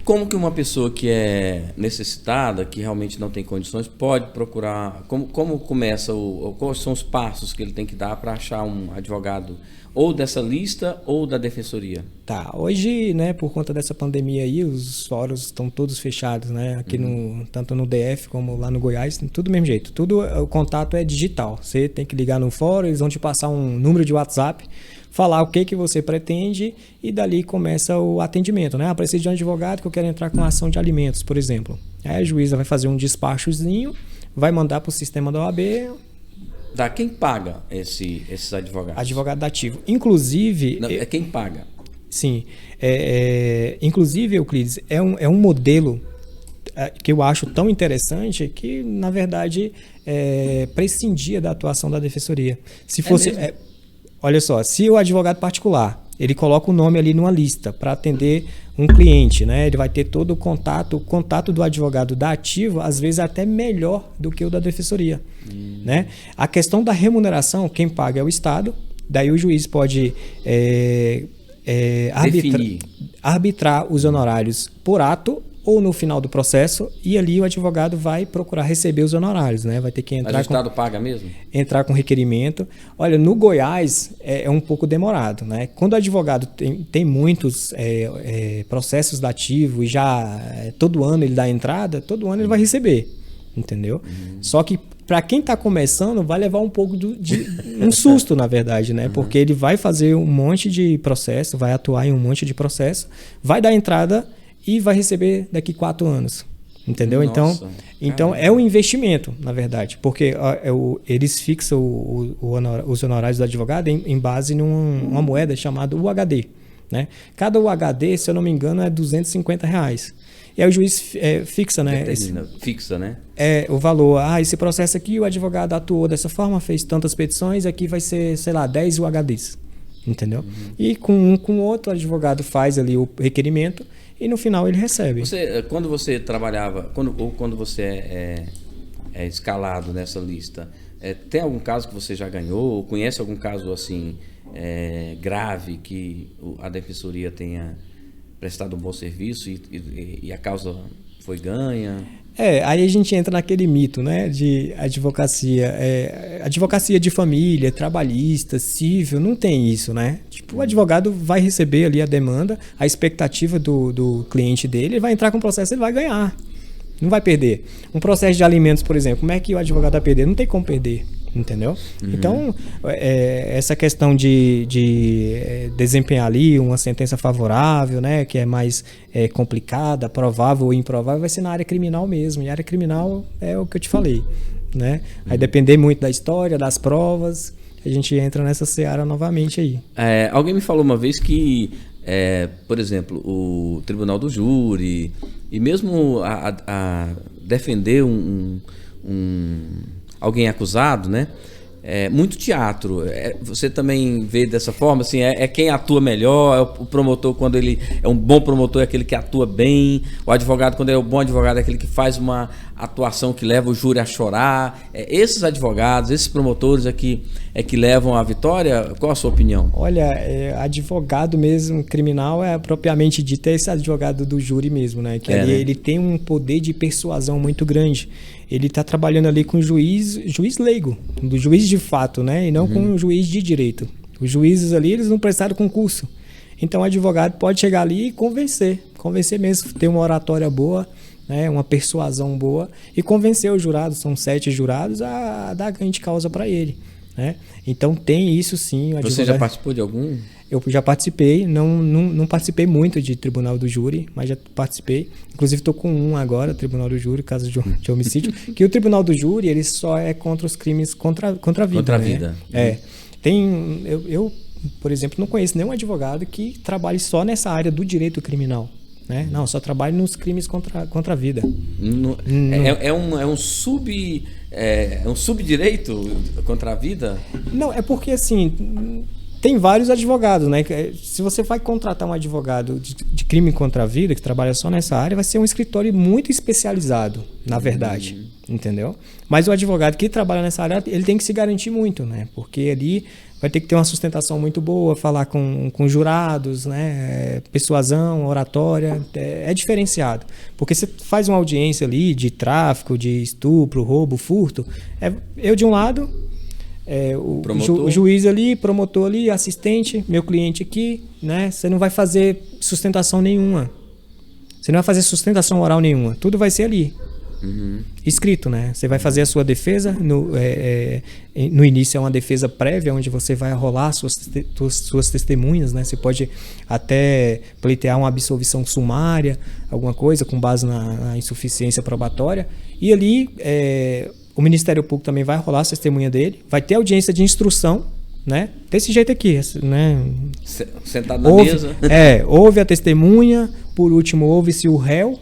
Como que uma pessoa que é necessitada, que realmente não tem condições, pode procurar? Como começa? Quais são os passos que ele tem que dar para achar um advogado ou dessa lista ou da defensoria? Tá, hoje, né, por conta dessa pandemia aí, os fóruns estão todos fechados, né? Aqui tanto no DF como lá no Goiás, tudo do mesmo jeito. Tudo, o contato é digital. Você tem que ligar no fórum, eles vão te passar um número de WhatsApp, falar o que você pretende e dali começa o atendimento, né? Preciso de um advogado que eu quero entrar com ação de alimentos, por exemplo. Aí a juíza vai fazer um despachozinho, vai mandar para o sistema da OAB. Quem paga esses advogados? Advogado dativo. Inclusive... Não, quem paga? Sim. Inclusive, Euclides, é um modelo que eu acho tão interessante que, na verdade, prescindia da atuação da defensoria. Se fosse... Olha só, se o advogado particular, ele coloca o nome ali numa lista para atender um cliente, né? Ele vai ter todo o contato do advogado da ativo, às vezes até melhor do que o da defensoria, né? A questão da remuneração, quem paga é o Estado, daí o juiz pode arbitrar os honorários por ato ou no final do processo, e ali o advogado vai procurar receber os honorários, né? Vai ter que entrar. Mas o Estado paga mesmo? Entrar com requerimento. Olha, no Goiás é um pouco demorado, né? Quando o advogado tem muitos processos dativo e já todo ano ele dá entrada, todo ano ele vai receber, entendeu? Só que para quem está começando, vai levar um pouco de um susto, na verdade, né? Porque ele vai fazer um monte de processo, vai atuar em um monte de processo, vai dar entrada e vai receber daqui 4 anos, entendeu? Nossa, então é um investimento, na verdade, porque eles fixam os honorários do advogado em base numa moeda chamada UHD, né? Cada UHD, se eu não me engano, é R$250. E aí o juiz fixa, né? Fixa, né? O valor. Esse processo aqui, o advogado atuou dessa forma, fez tantas petições, aqui vai ser, sei lá, 10 UHDs. entendeu? E com o outro, o advogado faz ali o requerimento e no final ele recebe. Quando você trabalhava, quando você é escalado nessa lista, tem algum caso que você já ganhou? Ou conhece algum caso assim grave que a defensoria tenha prestado um bom serviço e a causa foi ganha? Aí a gente entra naquele mito, né, de advocacia. Advocacia de família, trabalhista, civil, não tem isso, né? Tipo, o advogado vai receber ali a demanda, a expectativa do cliente dele, ele vai entrar com o processo, ele vai ganhar. Não vai perder. Um processo de alimentos, por exemplo, como é que o advogado vai perder? Não tem como perder. Entendeu? Então, essa questão de desempenhar ali uma sentença favorável, né, que é mais complicada, provável ou improvável, vai ser na área criminal mesmo. E a área criminal é o que eu te falei, né? Vai depender muito da história, das provas. A gente entra nessa seara novamente aí. Alguém me falou uma vez que, por exemplo, o tribunal do júri e mesmo a defender alguém acusado, né? Muito teatro. Você também vê dessa forma, assim, quem atua melhor, o promotor, quando ele é um bom promotor, é aquele que atua bem, o advogado, quando ele é um bom advogado, é aquele que faz uma atuação que leva o júri a chorar. Esses advogados, esses promotores é que levam a vitória? Qual a sua opinião? Olha, advogado mesmo, criminal, propriamente dito, é esse advogado do júri mesmo, né? Que ali, ele tem um poder de persuasão muito grande. Ele está trabalhando ali com juiz leigo, do juiz de fato, né? E não com um juiz de direito. Os juízes ali, eles não prestaram concurso. Então, o advogado pode chegar ali e convencer mesmo, ter uma oratória boa, né? Uma persuasão boa e convencer os jurados, são 7 jurados, a dar ganho de causa para ele, né? Então, tem isso sim. Você já participou de algum? Eu já participei, não participei muito de tribunal do júri, mas já participei. Inclusive estou com um agora, tribunal do júri, caso de homicídio, que o tribunal do júri, ele só é contra os crimes contra a vida. Contra a vida. Eu, por exemplo, não conheço nenhum advogado que trabalhe só nessa área do direito criminal. Né? Não, só trabalho nos crimes contra a vida. É um subdireito contra a vida? Não, é porque assim... Tem vários advogados, né? Se você vai contratar um advogado de crime contra a vida, que trabalha só nessa área, vai ser um escritório muito especializado, na verdade, entendeu? Mas o advogado que trabalha nessa área, ele tem que se garantir muito, né? Porque ali vai ter que ter uma sustentação muito boa, falar com jurados, né? Persuasão, oratória, é diferenciado. Porque você faz uma audiência ali de tráfico, de estupro, roubo, furto, eu de um lado... o juiz ali, promotor ali, assistente, meu cliente aqui, né? Você não vai fazer sustentação nenhuma. Você não vai fazer sustentação oral nenhuma. Tudo vai ser ali. Escrito, né? Você vai fazer a sua defesa. No início é uma defesa prévia, onde você vai rolar suas testemunhas, né? Você pode até pleitear uma absolvição sumária, alguma coisa, com base na insuficiência probatória. E ali... o Ministério Público também vai rolar a testemunha dele, vai ter audiência de instrução, né? Desse jeito aqui, né? Sentado na mesa. Houve a testemunha, por último houve-se o réu,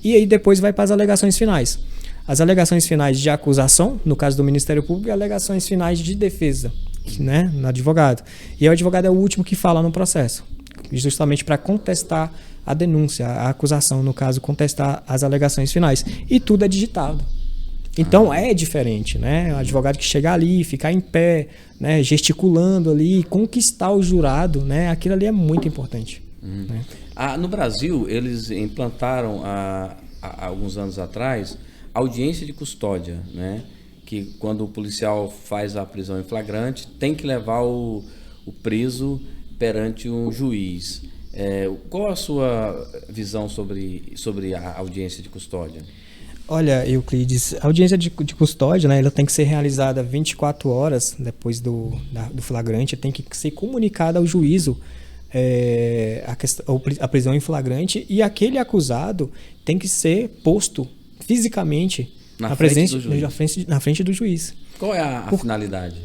e aí depois vai para as alegações finais. As alegações finais de acusação, no caso do Ministério Público, e alegações finais de defesa, né? No advogado. E o advogado é o último que fala no processo, justamente para contestar a denúncia, a acusação, no caso, contestar as alegações finais. E tudo é digitado. Então é diferente, né? O advogado que chegar ali, ficar em pé, né? Gesticulando ali, conquistar o jurado, né? Aquilo ali é muito importante. Né? No Brasil, eles implantaram há alguns anos atrás audiência de custódia, né? Que quando o policial faz a prisão em flagrante, tem que levar o preso perante um juiz. Qual a sua visão sobre a audiência de custódia? Olha, Euclides, a audiência de custódia, né, ela tem que ser realizada 24 horas depois do flagrante, tem que ser comunicada ao juízo a prisão em flagrante, e aquele acusado tem que ser posto fisicamente na frente do juiz. Qual é a finalidade?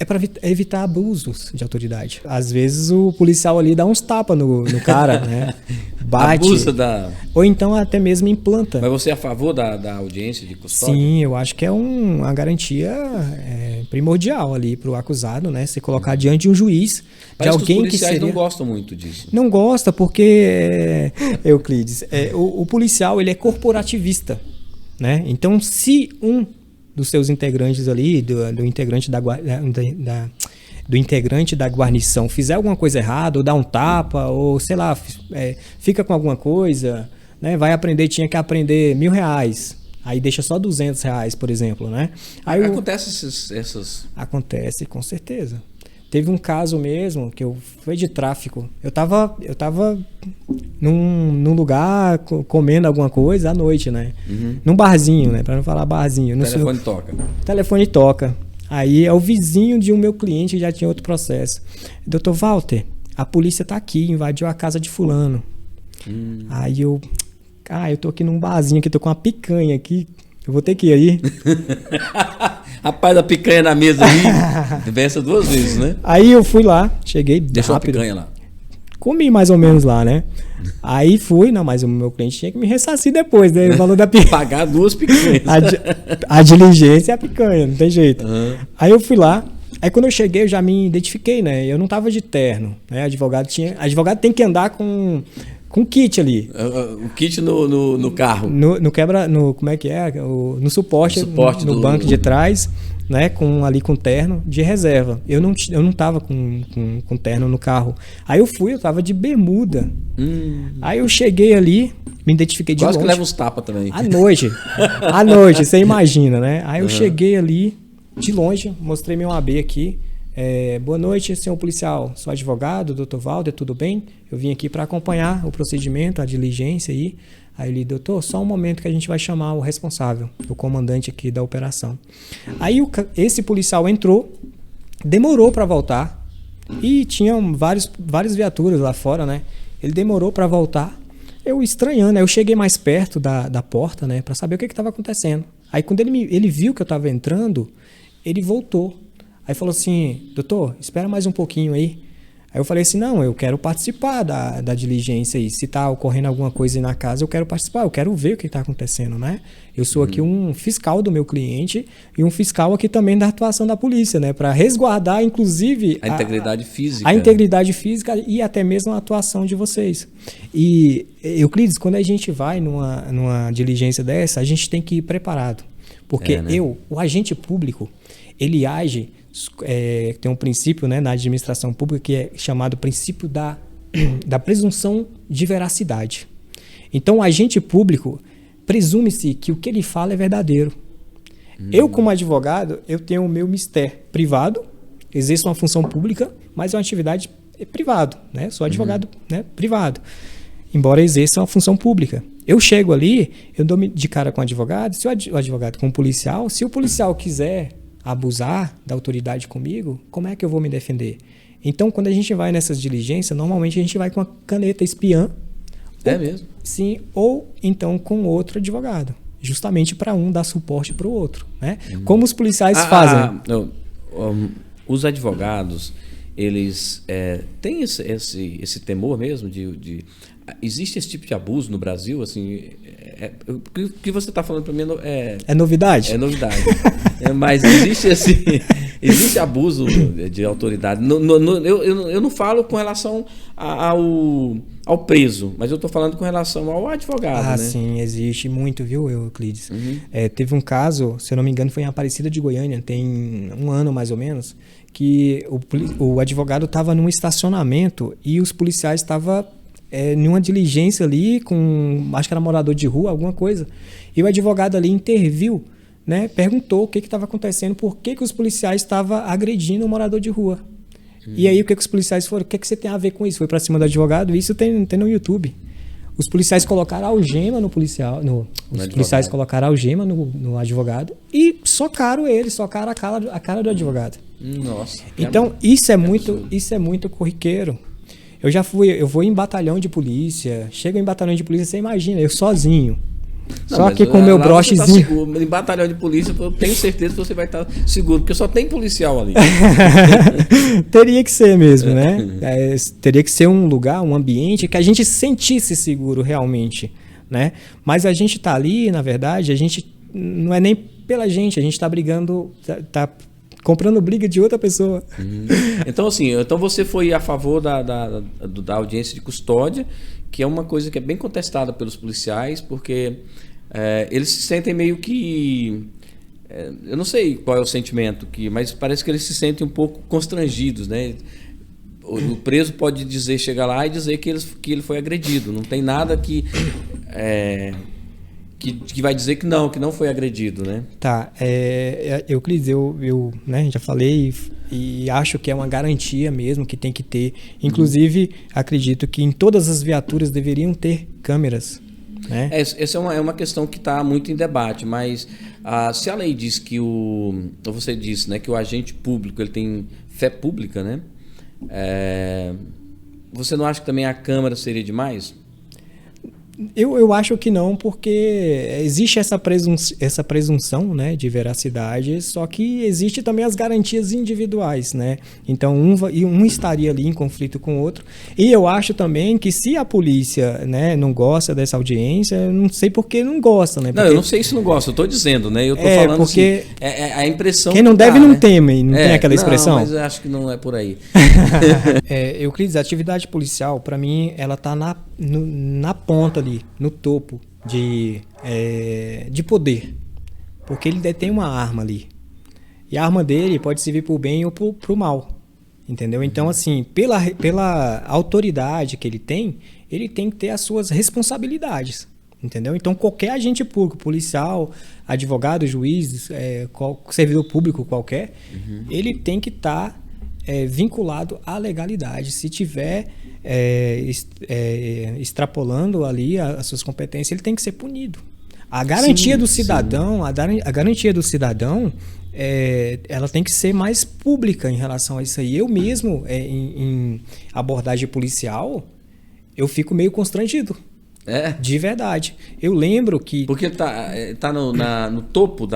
É para evitar abusos de autoridade. Às vezes o policial ali dá uns tapas no cara, né? Bate. Abusa da... Ou então até mesmo implanta. Mas você é a favor da audiência de custódia? Sim, eu acho que é uma garantia primordial ali para o acusado, né? Se colocar diante de um juiz, Parece de alguém que os policiais seria... não gostam muito disso. Não gosta porque, Euclides, o policial ele é corporativista, né? Então, se um dos seus integrantes ali, do integrante do integrante da guarnição fizer alguma coisa errada, ou dá um tapa, ou sei lá, fica com alguma coisa, né? Vai aprender, tinha que aprender R$1.000, aí deixa só R$200, por exemplo, né? Aí acontece essas... Acontece, com certeza. Teve um caso mesmo que foi de tráfico. Eu tava num lugar comendo alguma coisa à noite, né? Uhum. Num barzinho, né? Pra não falar barzinho. O telefone toca. O telefone toca. Aí é o vizinho de um meu cliente que já tinha outro processo. Dr. Walter, a polícia tá aqui, invadiu a casa de fulano. Aí eu tô aqui num barzinho aqui, tô com uma picanha aqui. Eu vou ter que ir aí. Rapaz, a picanha na mesa aí, versa 2 vezes, né? Aí eu fui lá, cheguei Deixou rápido. a picanha lá. Comi mais ou menos lá, né? Aí fui, mas o meu cliente tinha que me ressarcir depois, né? O valor da picanha. Pagar 2 picanhas. A diligência e a picanha, não tem jeito. Uhum. Aí eu fui lá, aí quando eu cheguei eu já me identifiquei, né? Eu não tava de terno, né? Advogado tem que andar com kit ali. O kit no carro. Como é que é? No suporte no banco de trás, né? Com terno de reserva. Eu não tava com terno no carro. Aí eu tava de bermuda. Aí eu cheguei ali, me identifiquei de longe. Quase que leva uns tapas também. À noite, você imagina, né? Aí eu cheguei ali, de longe, mostrei meu AB aqui. Boa noite, senhor policial. Sou advogado, Dr. Walter, tudo bem? Eu vim aqui para acompanhar o procedimento, a diligência aí. Aí ele, doutor, só um momento que a gente vai chamar o responsável, o comandante aqui da operação. Aí esse policial entrou, demorou para voltar e tinham várias viaturas lá fora, né? Ele demorou para voltar. Eu estranhando, eu cheguei mais perto da porta, né, para saber o que estava acontecendo. Aí quando ele viu que eu estava entrando, ele voltou. Aí falou assim, doutor, espera mais um pouquinho aí. Aí eu falei assim, não, eu quero participar da diligência aí. Se tá ocorrendo alguma coisa aí na casa, eu quero participar, eu quero ver o que tá acontecendo, né? Eu sou aqui um fiscal do meu cliente e um fiscal aqui também da atuação da polícia, né? Para resguardar, inclusive... A integridade física. A integridade física e até mesmo a atuação de vocês. E, Euclides, quando a gente vai numa diligência dessa, a gente tem que ir preparado. Porque o agente público, ele age... tem um princípio, né, na administração pública que é chamado princípio da presunção de veracidade. Então, o agente público presume-se que o que ele fala é verdadeiro. Eu, como advogado, eu tenho o meu mistério privado, exerço uma função pública, mas é uma atividade privada, né? Sou advogado, né, privado, embora exerça uma função pública. Eu chego ali, eu dou de cara com o advogado, se o advogado com o policial, se o policial quiser abusar da autoridade comigo, como é que eu vou me defender? Então, quando a gente vai nessas diligências, normalmente a gente vai com a caneta espiã. Mesmo? Sim, ou então com outro advogado, justamente para um dar suporte para o outro, né? Como os policiais fazem. Os advogados, eles têm esse temor mesmo de existe esse tipo de abuso no Brasil? Assim, o que você está falando para mim é novidade? É novidade. Mas existe abuso de autoridade. Eu não falo com relação ao preso, mas eu estou falando com relação ao advogado. Né? Sim, existe muito, viu, Euclides? Teve um caso, se eu não me engano, foi em Aparecida de Goiânia, tem 1 ano mais ou menos, que o advogado estava num estacionamento e os policiais estavam numa diligência ali com, acho que era morador de rua, alguma coisa. E o advogado ali interviu, né, perguntou o que estava acontecendo, por que os policiais estavam agredindo o morador de rua. E aí o que os policiais foram, o que você tem a ver com isso? Foi para cima do advogado, isso tem no YouTube. Os policiais colocaram algema no policial, os policiais colocaram algema no advogado e socaram a cara do advogado. Nossa. Então isso é muito corriqueiro. Eu vou em batalhão de polícia, chego em batalhão de polícia, você imagina, eu sozinho. Só que com o meu brochezinho... Tá em batalhão de polícia, eu tenho certeza que você vai estar seguro, porque só tem policial ali. Teria que ser mesmo, né? Teria que ser um lugar, um ambiente que a gente sentisse seguro realmente, né? Mas a gente tá ali, na verdade, a gente não é nem pela gente, a gente tá brigando, tá comprando briga de outra pessoa. Então, assim, você foi a favor da audiência de custódia, que é uma coisa que é bem contestada pelos policiais, porque eles se sentem meio que... eu não sei qual é o sentimento, mas parece que eles se sentem um pouco constrangidos, né? O preso pode chegar lá e dizer que ele foi agredido. Não tem nada que vai dizer que não foi agredido, né? Tá, Euclides, eu né, já falei e acho que é uma garantia mesmo que tem que ter. Inclusive, acredito que em todas as viaturas deveriam ter câmeras, né? Essa é uma questão que está muito em debate, mas se a lei diz que você disse, né, que o agente público ele tem fé pública, né? Você não acha que também a câmera seria demais? Eu acho que não, porque existe essa presunção, né, de veracidade, só que existe também as garantias individuais, né? Então um estaria ali em conflito com o outro. E eu acho também que se a polícia, né, não gosta dessa audiência, eu não sei por que não gosta, né? Não, eu não sei se não gosta, eu estou dizendo, né? Eu estou falando porque assim, a impressão quem não deve não né? teme, não tem aquela expressão? Não, mas eu acho que não é por aí. Euclides, a atividade policial, para mim, ela está na ponta ali, no topo de poder, porque ele detém uma arma ali, e a arma dele pode servir para o bem ou para o mal, entendeu? Então, assim, pela autoridade que ele tem que ter as suas responsabilidades, entendeu? Então, qualquer agente público, policial, advogado, juiz, servidor público qualquer, ele tem que estar vinculado à legalidade. Se tiver extrapolando ali as suas competências, ele tem que ser punido. A garantia do cidadão, a garantia do cidadão, ela tem que ser mais pública em relação a isso aí. Eu mesmo, em abordagem policial, eu fico meio constrangido. De verdade. Eu lembro que... Porque tá no topo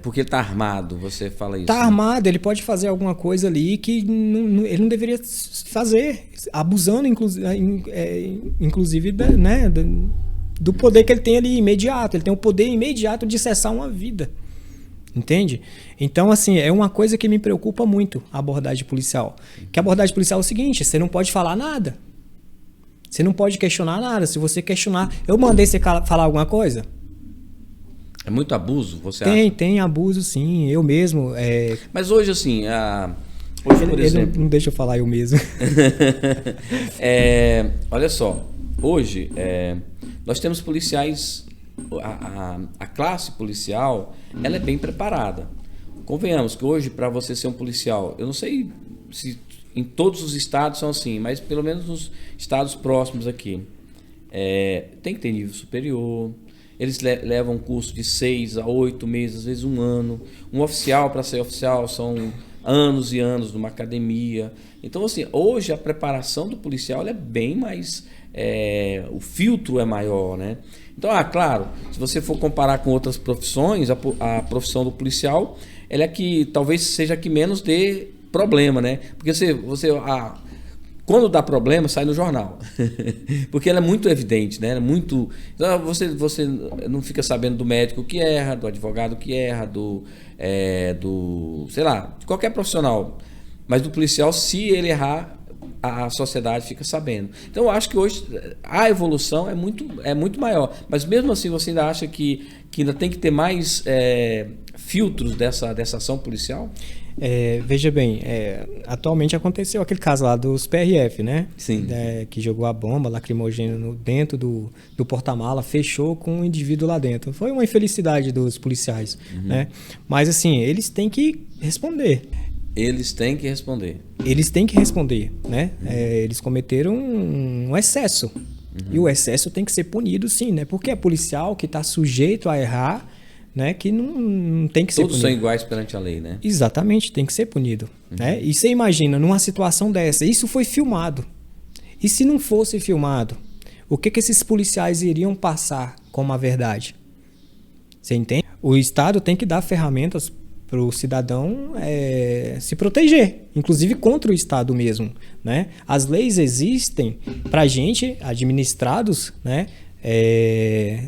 porque ele está armado, você fala isso. Está armado, ele pode fazer alguma coisa ali que ele não deveria fazer, abusando inclusive né, do poder que ele tem ali imediato. Ele tem o poder imediato de cessar uma vida, entende? Então, assim, é uma coisa que me preocupa muito, a abordagem policial. Que a abordagem policial é o seguinte: você não pode falar nada, você não pode questionar nada. Se você questionar, eu mandei você falar alguma coisa? É muito abuso, você acha? Tem abuso, sim. Eu mesmo... Mas hoje, assim... Hoje, por exemplo... Não deixa eu falar eu mesmo. Olha só. Hoje, nós temos policiais... A classe policial, ela é bem preparada. Convenhamos que hoje, para você ser um policial... Eu não sei se em todos os estados são assim, mas pelo menos nos estados próximos aqui. Tem que ter nível superior... Eles levam um curso de 6 a 8 meses, às vezes um ano. Um oficial, para ser oficial, são anos e anos numa academia. Então, assim, hoje a preparação do policial é bem mais... o filtro é maior, né? Então, claro, se você for comparar com outras profissões, a profissão do policial, ela é que talvez seja a que menos dê problema, né? Porque quando dá problema, sai no jornal. Porque ela é muito evidente, né? Ela é muito... Então, você não fica sabendo do médico que erra, do advogado que erra, do sei lá, de qualquer profissional. Mas do policial, se ele errar, a sociedade fica sabendo. Então, eu acho que hoje a evolução é muito maior. Mas mesmo assim, você ainda acha que ainda tem que ter mais filtros dessa ação policial? Veja bem, atualmente aconteceu aquele caso lá dos PRF, né? Sim. Que jogou a bomba lacrimogênea dentro do porta-mala, fechou com um indivíduo lá dentro. Foi uma infelicidade dos policiais, né? Mas assim, eles têm que responder. Eles têm que responder. Eles têm que responder, né? Eles cometeram um excesso. E o excesso tem que ser punido, sim, né? Porque é policial que está sujeito a errar, né, que não tem que ser punido. Todos são iguais perante a lei, né? Exatamente, tem que ser punido. Né? E você imagina, numa situação dessa, isso foi filmado. E se não fosse filmado? o que esses policiais iriam passar como a verdade? Você entende? O Estado tem que dar ferramentas para o cidadão se proteger, inclusive contra o Estado mesmo, né? As leis existem para a gente, administrados, né?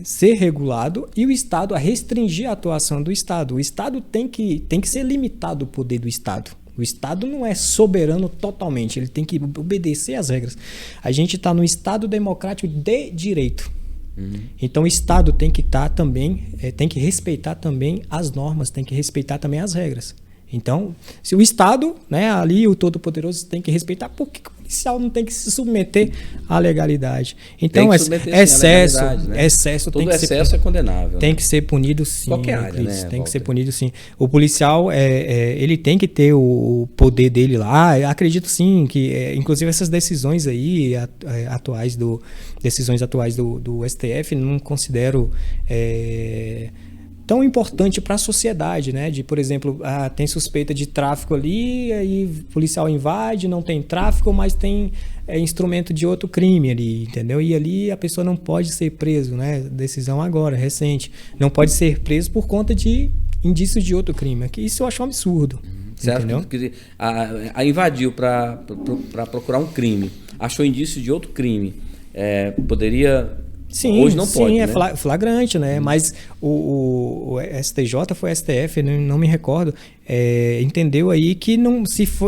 Ser regulado, e o Estado a restringir a atuação do Estado. O Estado tem que ser limitado, o poder do Estado. O Estado não é soberano totalmente, ele tem que obedecer às regras. A gente está no Estado democrático de direito. Então o Estado tem que estar também, tem que respeitar também as normas, tem que respeitar também as regras. Então, se o Estado, né, ali o Todo-Poderoso tem que respeitar, por que o policial não tem que se submeter à legalidade? Então, excesso, né? Excesso todo tem que excesso ser, é condenável. Tem né? que ser punido sim. Qualquer área, né, tem que ser punido sim. O policial, ele tem que ter o poder dele lá. Eu acredito sim que, inclusive, essas decisões aí decisões atuais do STF, não considero tão importante para a sociedade, né? De, por exemplo, tem suspeita de tráfico ali, aí o policial invade, não tem tráfico, mas tem instrumento de outro crime ali, entendeu? E ali a pessoa não pode ser preso, né? Decisão agora, recente. Não pode ser preso por conta de indícios de outro crime. Isso eu acho um absurdo. Certo? Entendeu? Invadiu para procurar um crime, achou indício de outro crime. Poderia... Sim, hoje não pode, é né? flagrante, né? Mas o STJ, foi STF, não me recordo, entendeu aí que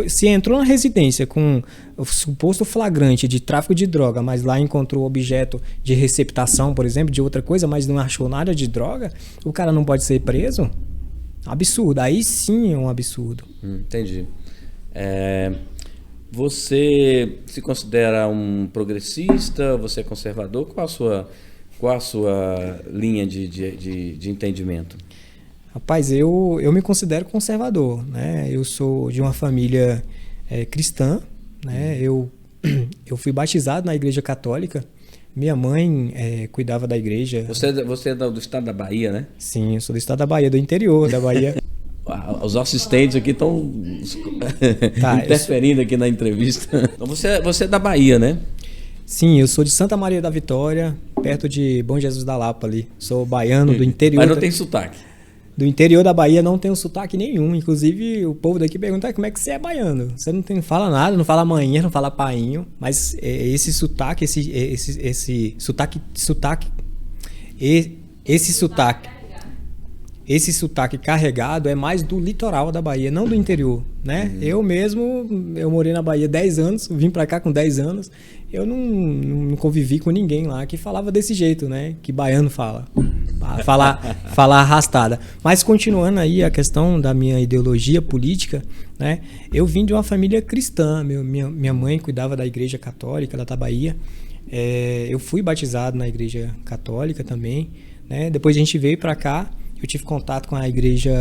se entrou na residência com o suposto flagrante de tráfico de droga, mas lá encontrou objeto de receptação, por exemplo, de outra coisa, mas não achou nada de droga, o cara não pode ser preso? Absurdo. Aí sim é um absurdo. Entendi. Você se considera um progressista? Você é conservador? Qual a sua linha de entendimento? Rapaz, eu me considero conservador, né? Eu sou de uma família cristã, né? Eu fui batizado na Igreja Católica. Minha mãe cuidava da igreja. Você é do estado da Bahia, né? Sim, eu sou do estado da Bahia, do interior da Bahia. Os assistentes aqui estão interferindo aqui na entrevista. Então você é da Bahia, né? Sim, eu sou de Santa Maria da Vitória, perto de Bom Jesus da Lapa ali. Sou baiano do interior. Mas não tem sotaque. Do interior da Bahia não tenho sotaque nenhum. Inclusive, o povo daqui pergunta como é que você é baiano. Você não fala nada, não fala manhã, não fala painho. Mas esse sotaque, esse sotaque carregado é mais do litoral da Bahia, não do interior, né? Eu morei na Bahia 10 anos, vim pra cá com 10 anos, eu não convivi com ninguém lá que falava desse jeito, né? Que baiano fala. Falar arrastada. Mas continuando aí a questão da minha ideologia política, né? Eu vim de uma família cristã, minha mãe cuidava da igreja católica lá da Bahia, eu fui batizado na igreja católica também, né? Depois a gente veio pra cá. Eu tive contato com a igreja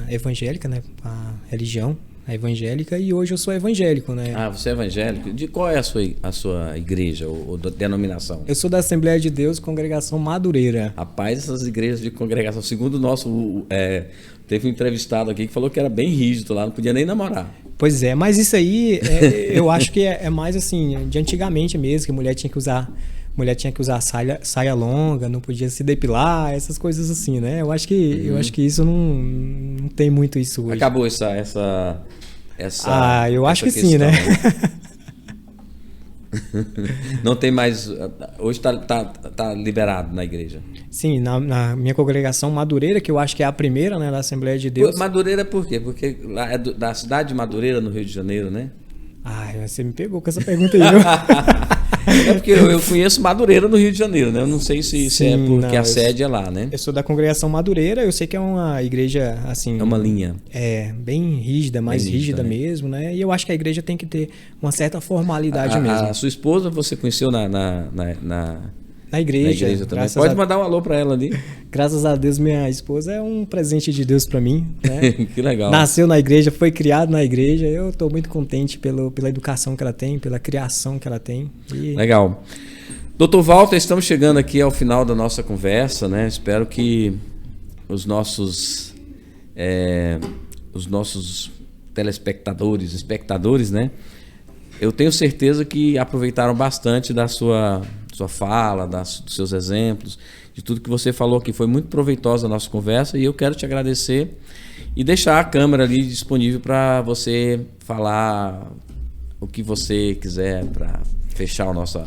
evangélica, né? A religião evangélica, e hoje eu sou evangélico, né? Ah, você é evangélico? De qual é a sua igreja ou denominação? Eu sou da Assembleia de Deus, Congregação Madureira. Rapaz, essas igrejas de congregação, segundo o nosso... teve um entrevistado aqui que falou que era bem rígido lá, não podia nem namorar. Pois é, mas isso aí eu acho que é mais assim, de antigamente mesmo, que a mulher tinha que usar saia longa, não podia se depilar, essas coisas assim, né? Eu acho que isso não tem muito isso hoje. Acabou essa eu acho que questão, sim, né? Não tem mais. Hoje tá liberado na igreja. Sim, na minha congregação Madureira, que eu acho que é a primeira, né, da Assembleia de Deus. Madureira por quê? Porque lá é da cidade de Madureira, no Rio de Janeiro, né? Você me pegou com essa pergunta aí, viu? É porque eu conheço Madureira no Rio de Janeiro, né? Eu não sei se é porque a sede é lá, né? Eu sou da congregação Madureira, eu sei que é uma igreja, assim... É uma linha. Bem rígida, mais rígida né? mesmo, né? E eu acho que a igreja tem que ter uma certa formalidade mesmo. A sua esposa você conheceu na igreja também. Pode mandar um alô para ela ali. Graças a Deus, minha esposa é um presente de Deus para mim, né? Que legal. Nasceu na igreja, foi criado na igreja. Eu estou muito contente pela educação que ela tem, pela criação que ela tem. Legal. Dr. Walter, estamos chegando aqui ao final da nossa conversa, né? Espero que os nossos espectadores, né? Eu tenho certeza que aproveitaram bastante da sua sua fala, dos seus exemplos, de tudo que você falou aqui. Foi muito proveitosa a nossa conversa e eu quero te agradecer e deixar a câmera ali disponível para você falar o que você quiser para fechar o nosso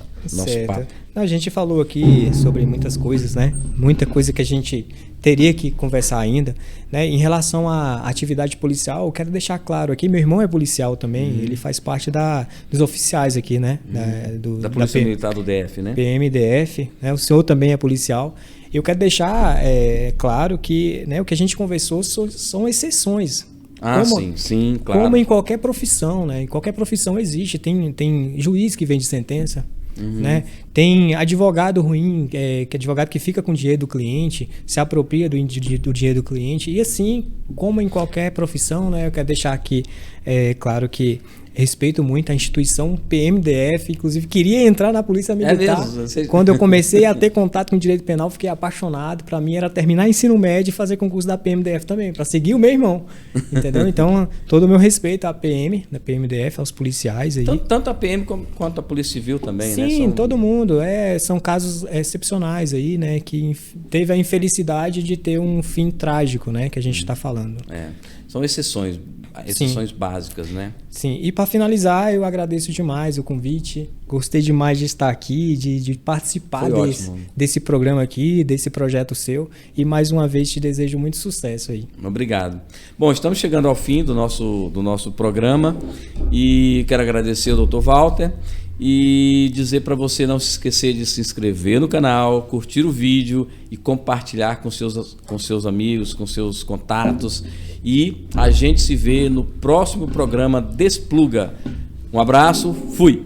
papo. A gente falou aqui sobre muitas coisas, né? Muita coisa que a gente teria que conversar ainda, né? Em relação à atividade policial, eu quero deixar claro aqui, meu irmão é policial também, ele faz parte dos oficiais aqui, né? Da Polícia Militar do DF, né? PMDF, né? O senhor também é policial. Eu Claro claro que, né, o que a gente conversou são exceções. Sim, claro. Como em qualquer profissão, né? Em qualquer profissão existe. Tem juiz que vende sentença, né? Tem advogado ruim, que é advogado que fica com o dinheiro do cliente, se apropria do dinheiro do cliente. E assim, como em qualquer profissão, né? Eu quero deixar aqui claro que respeito muito a instituição PMDF, inclusive queria entrar na Polícia Militar. Quando eu comecei a ter contato com o direito penal, fiquei apaixonado. Para mim era terminar ensino médio e fazer concurso da PMDF também, para seguir o meu irmão. Entendeu? Então, todo o meu respeito à PM, da PMDF, aos policiais aí. Tanto a PM quanto a Polícia Civil também, né? Sim, todo mundo. São casos excepcionais aí, né? Que teve a infelicidade de ter um fim trágico, né? Que a gente está falando. São exceções básicas, né? Sim, e para finalizar, eu agradeço demais o convite. Gostei demais de estar aqui, de participar desse programa aqui, desse projeto seu. E mais uma vez te desejo muito sucesso aí. Obrigado. Bom, estamos chegando ao fim do nosso programa e quero agradecer ao Dr. Walter e dizer para você não se esquecer de se inscrever no canal, curtir o vídeo e compartilhar com seus amigos, com seus contatos. E a gente se vê no próximo programa Despluga. Um abraço, fui!